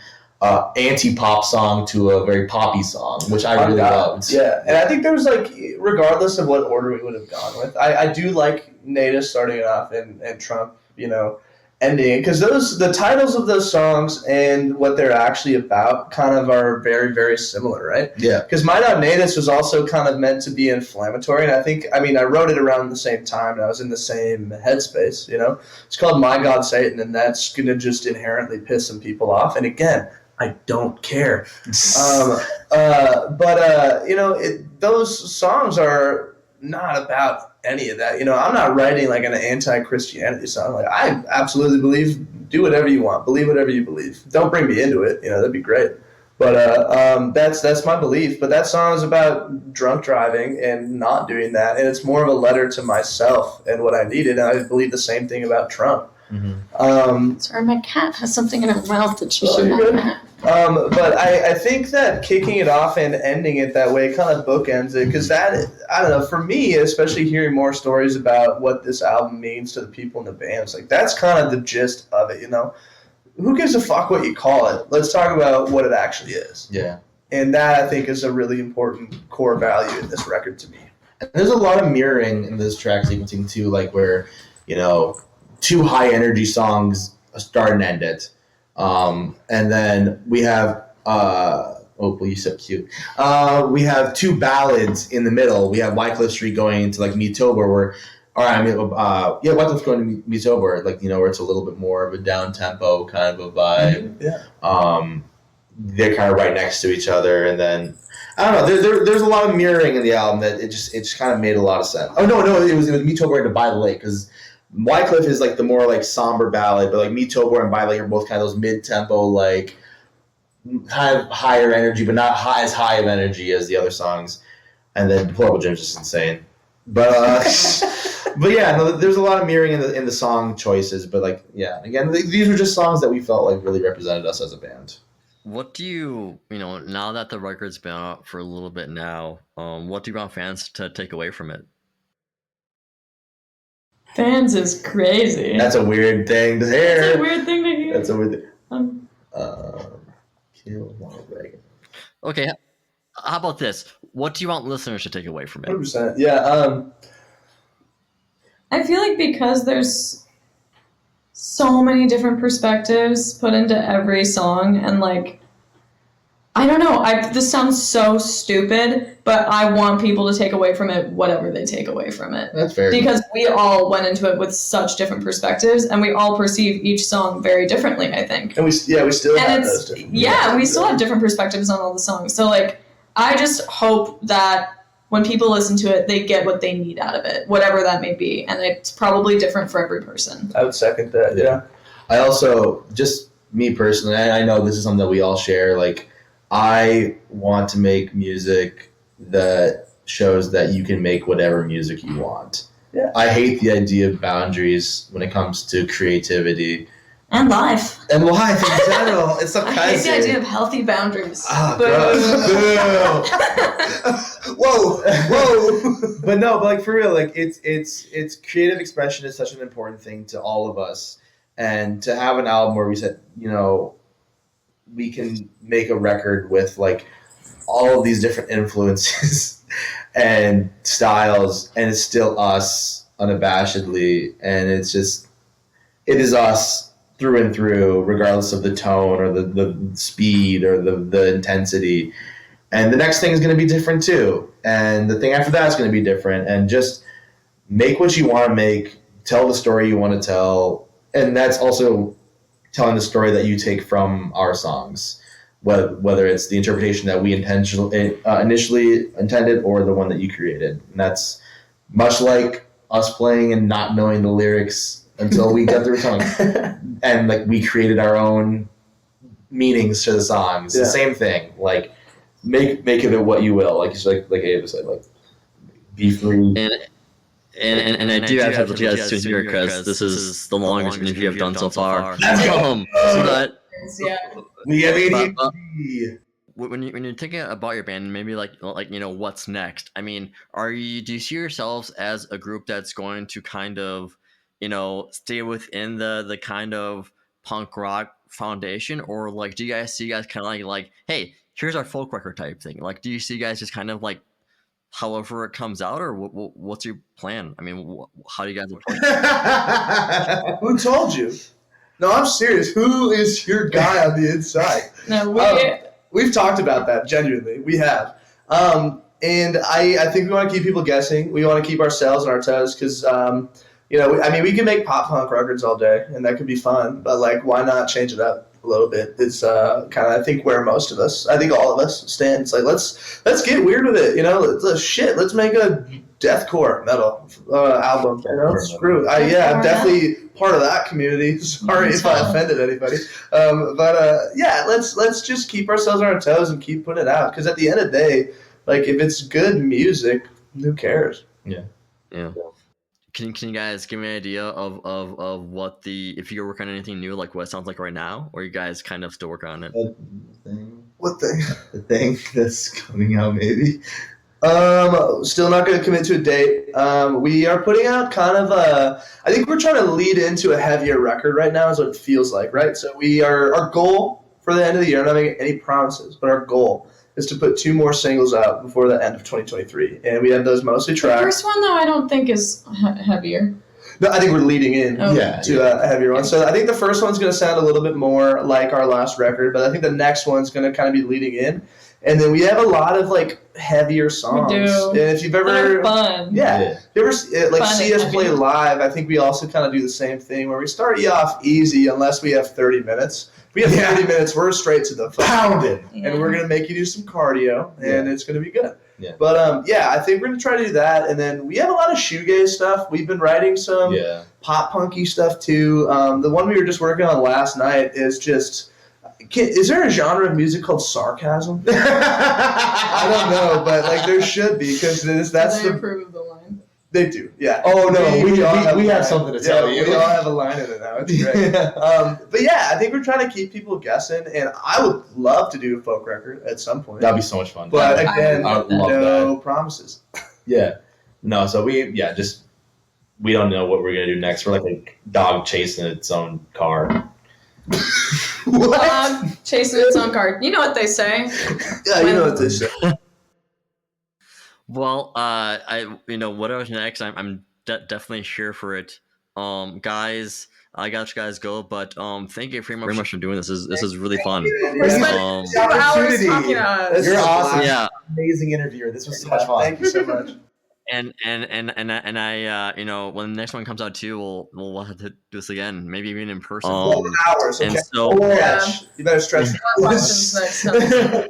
anti-pop song to a very poppy song, which I really loved. Yeah, and I think there was like, regardless of what order we would have gone with, I do like Native starting it off and Trump, ending it, because the titles of those songs and what they're actually about kind of are very, very similar, right? Yeah. Because My Not Natus was also kind of meant to be inflammatory, and I wrote it around the same time, and I was in the same headspace, you know? It's called My God Satan, and that's going to just inherently piss some people off, and again, I don't care. Those songs are not about any of that. You know, I'm not writing like an anti-Christianity song. Like, I absolutely believe, do whatever you want, believe whatever you believe. Don't bring me into it. You know, that'd be great. But that's my belief. But that song is about drunk driving and not doing that, and it's more of a letter to myself and what I needed. And I believe the same thing about Trump. Sorry, my cat has something in her mouth that she should you're not good. But I think that kicking it off and ending it that way kind of bookends it, because that, I don't know, for me, especially hearing more stories about what this album means to the people in the band, it's like that's kind of the gist of it, you know? Who gives a fuck what you call it? Let's talk about what it actually is. Yeah. And that, I think, is a really important core value in this record to me. And there's a lot of mirroring in this track sequencing too, like where, you know, two high energy songs start and end it. And then we have you said cute. We have two ballads in the middle. We have Wycliff St going into like Wycliff going to Meetober, like, you know, where it's a little bit more of a down tempo kind of a vibe. Yeah. They're kind of right next to each other, and then I don't know. There's a lot of mirroring in the album that it just kind of made a lot of sense. Oh no, it was Meetober and By the Lake, because Wycliff is like the more like somber ballad, but like Meetober and By the Lake are both kind of those mid tempo, like kind of higher energy, but not as high of energy as the other songs. And then Deplorable Jim's just insane. But but yeah, no, there's a lot of mirroring in the song choices. But like, yeah, again, these were just songs that we felt like really represented us as a band. What do you know, now that the record's been out for a little bit now, what do you want fans to take away from it? Fans is crazy. That's a weird thing to hear. That's a weird thing to hear. That's a weird thing. Kill Ronald Reagan. Okay, how about this? What do you want listeners to take away from it? 100%. Yeah. I feel like because there's so many different perspectives put into every song, and like, I don't know, this sounds so stupid, but I want people to take away from it whatever they take away from it. That's fair. Because we all went into it with such different perspectives, and we all perceive each song very differently, I think. And we still have those different. Yeah, we still have different perspectives on all the songs. So like, I just hope that when people listen to it, they get what they need out of it, whatever that may be. And it's probably different for every person. I would second that, yeah. I also, just me personally, I know this is something that we all share, like, I want to make music that shows that you can make whatever music you want. Yeah. I hate the idea of boundaries when it comes to creativity. And life. And life in general. It's so I hate the idea of healthy boundaries. Oh, whoa. But no, but like for real, like it's creative expression is such an important thing to all of us. And to have an album where we said, you know, we can make a record with like all of these different influences and styles, and it's still us unabashedly, and it is us through and through, regardless of the tone or the speed or the intensity. And the next thing is going to be different too, and the thing after that is going to be different, and just make what you want to make, tell the story you want to tell, and that's also telling the story that you take from our songs, whether it's the interpretation that we initially intended or the one that you created. And that's much like us playing and not knowing the lyrics until we got through a song. And like we created our own meanings to the songs. Yeah. The same thing. Like make of it what you will. Like Ava said, like be free. And I do have to apologize to you because this is the longest interview I've done so far. But Yeah. We have ADHD. when you're thinking about your band, maybe like you know, what's next? I mean, do you see yourselves as a group that's going to kind of, you know, stay within the kind of punk rock foundation, or like do you guys see kind of like hey, here's our folk record type thing? Like, do you see you guys just kind of like however it comes out, or what's your plan? I mean, how do you guys approach it? Who told you? No, I'm serious. Who is your guy on the inside? No, We've talked about that, genuinely. We have. And I think we want to keep people guessing. We want to keep ourselves on our toes because, we can make pop punk records all day, and that could be fun. But, like, why not change it up a little bit? It's kind of, I think, where most of us, I think all of us stand. It's like, let's get weird with it, let's make a deathcore metal album. Screw it. I'm definitely part of that community. Sorry if I offended anybody. Let's just keep ourselves on our toes and keep putting it out. Because at the end of the day, like, if it's good music, who cares? Yeah. Can you guys give me an idea of what if you work on anything new, like what it sounds like right now, or you guys kind of still work on it? What thing? The thing that's coming out, maybe. Still not going to commit to a date. We are putting out kind of I think we're trying to lead into a heavier record right now is what it feels like, right? So our goal for the end of the year, I'm not making any promises, but our goal is to put 2 more singles out before the end of 2023. And we have those mostly tracked. The first one, though, I don't think is heavier. No, I think we're leading in to a heavier one. So I think the first one's going to sound a little bit more like our last record, but I think the next one's going to kind of be leading in. And then we have a lot of, like, heavier songs. We do. And if you've ever... They're fun. Yeah. If you ever see us play heavy. live, I think we also kind of do the same thing where we start you off easy unless we have 30 minutes. If we have 30 minutes, we're straight to the pounding. And we're going to make you do some cardio, and it's going to be good. Yeah. But, I think we're going to try to do that. And then we have a lot of shoegaze stuff. We've been writing some pop punky stuff, too. The one we were just working on last night is just... Is there a genre of music called sarcasm? I don't know, but like there should be because that's they approve of the line. They do, yeah. Oh no, we have something to tell you. We all have a line in it now. It's great. But I think we're trying to keep people guessing, and I would love to do a folk record at some point. That'd be so much fun. But again, I would love no that. promises. Yeah, no. So we don't know what we're gonna do next. We're like a dog chasing its own car. Dog chasing its own car. You know what they say. Yeah, you know what they say. Well, whatever's next, I'm definitely here for it. Guys, I got you guys go, but thank you very much for doing this. This is really fun. We're spending 2 hours talking to us. You're awesome. Yeah, amazing interviewer. This was so much fun. Thank you so much. And I when the next one comes out too, we'll have to do this again, maybe even in person. 4 hours. Okay. And so You better stretch. Questions next time.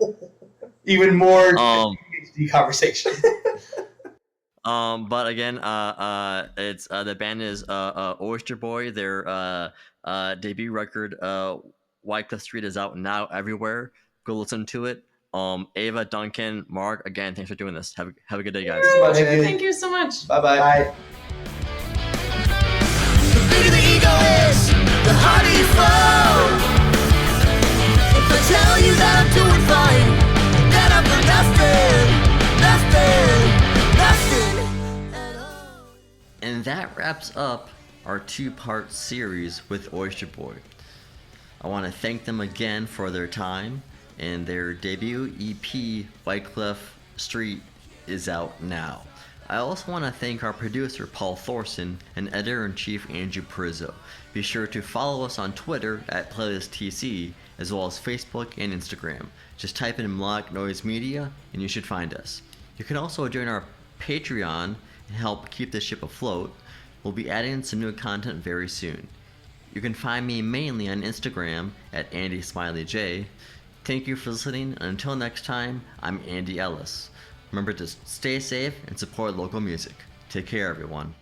Even more PhD conversation. But again, it's the band is Oister Boy. Their debut record, Wycliff St, is out now everywhere. Go listen to it. Ava, Duncan, Mark, again, thanks for doing this. Have a good day, guys. Thank you so much. Bye-bye. Bye. The bigger the ego is, the harder you fall. If I tell you that I'm doing fine, then I've done nothing at all. And that wraps up our 2-part series with Oister Boy. I want to thank them again for their time, and their debut EP, Wycliff St, is out now. I also want to thank our producer, Paul Thorson, and editor-in-chief, Andrew Perizzo. Be sure to follow us on Twitter at PlaylistTC, as well as Facebook and Instagram. Just type in Melodic Noise Media, and you should find us. You can also join our Patreon and help keep the ship afloat. We'll be adding some new content very soon. You can find me mainly on Instagram at AndySmileyJ. Thank you for listening, and until next time, I'm Andy Ellis. Remember to stay safe and support local music. Take care, everyone.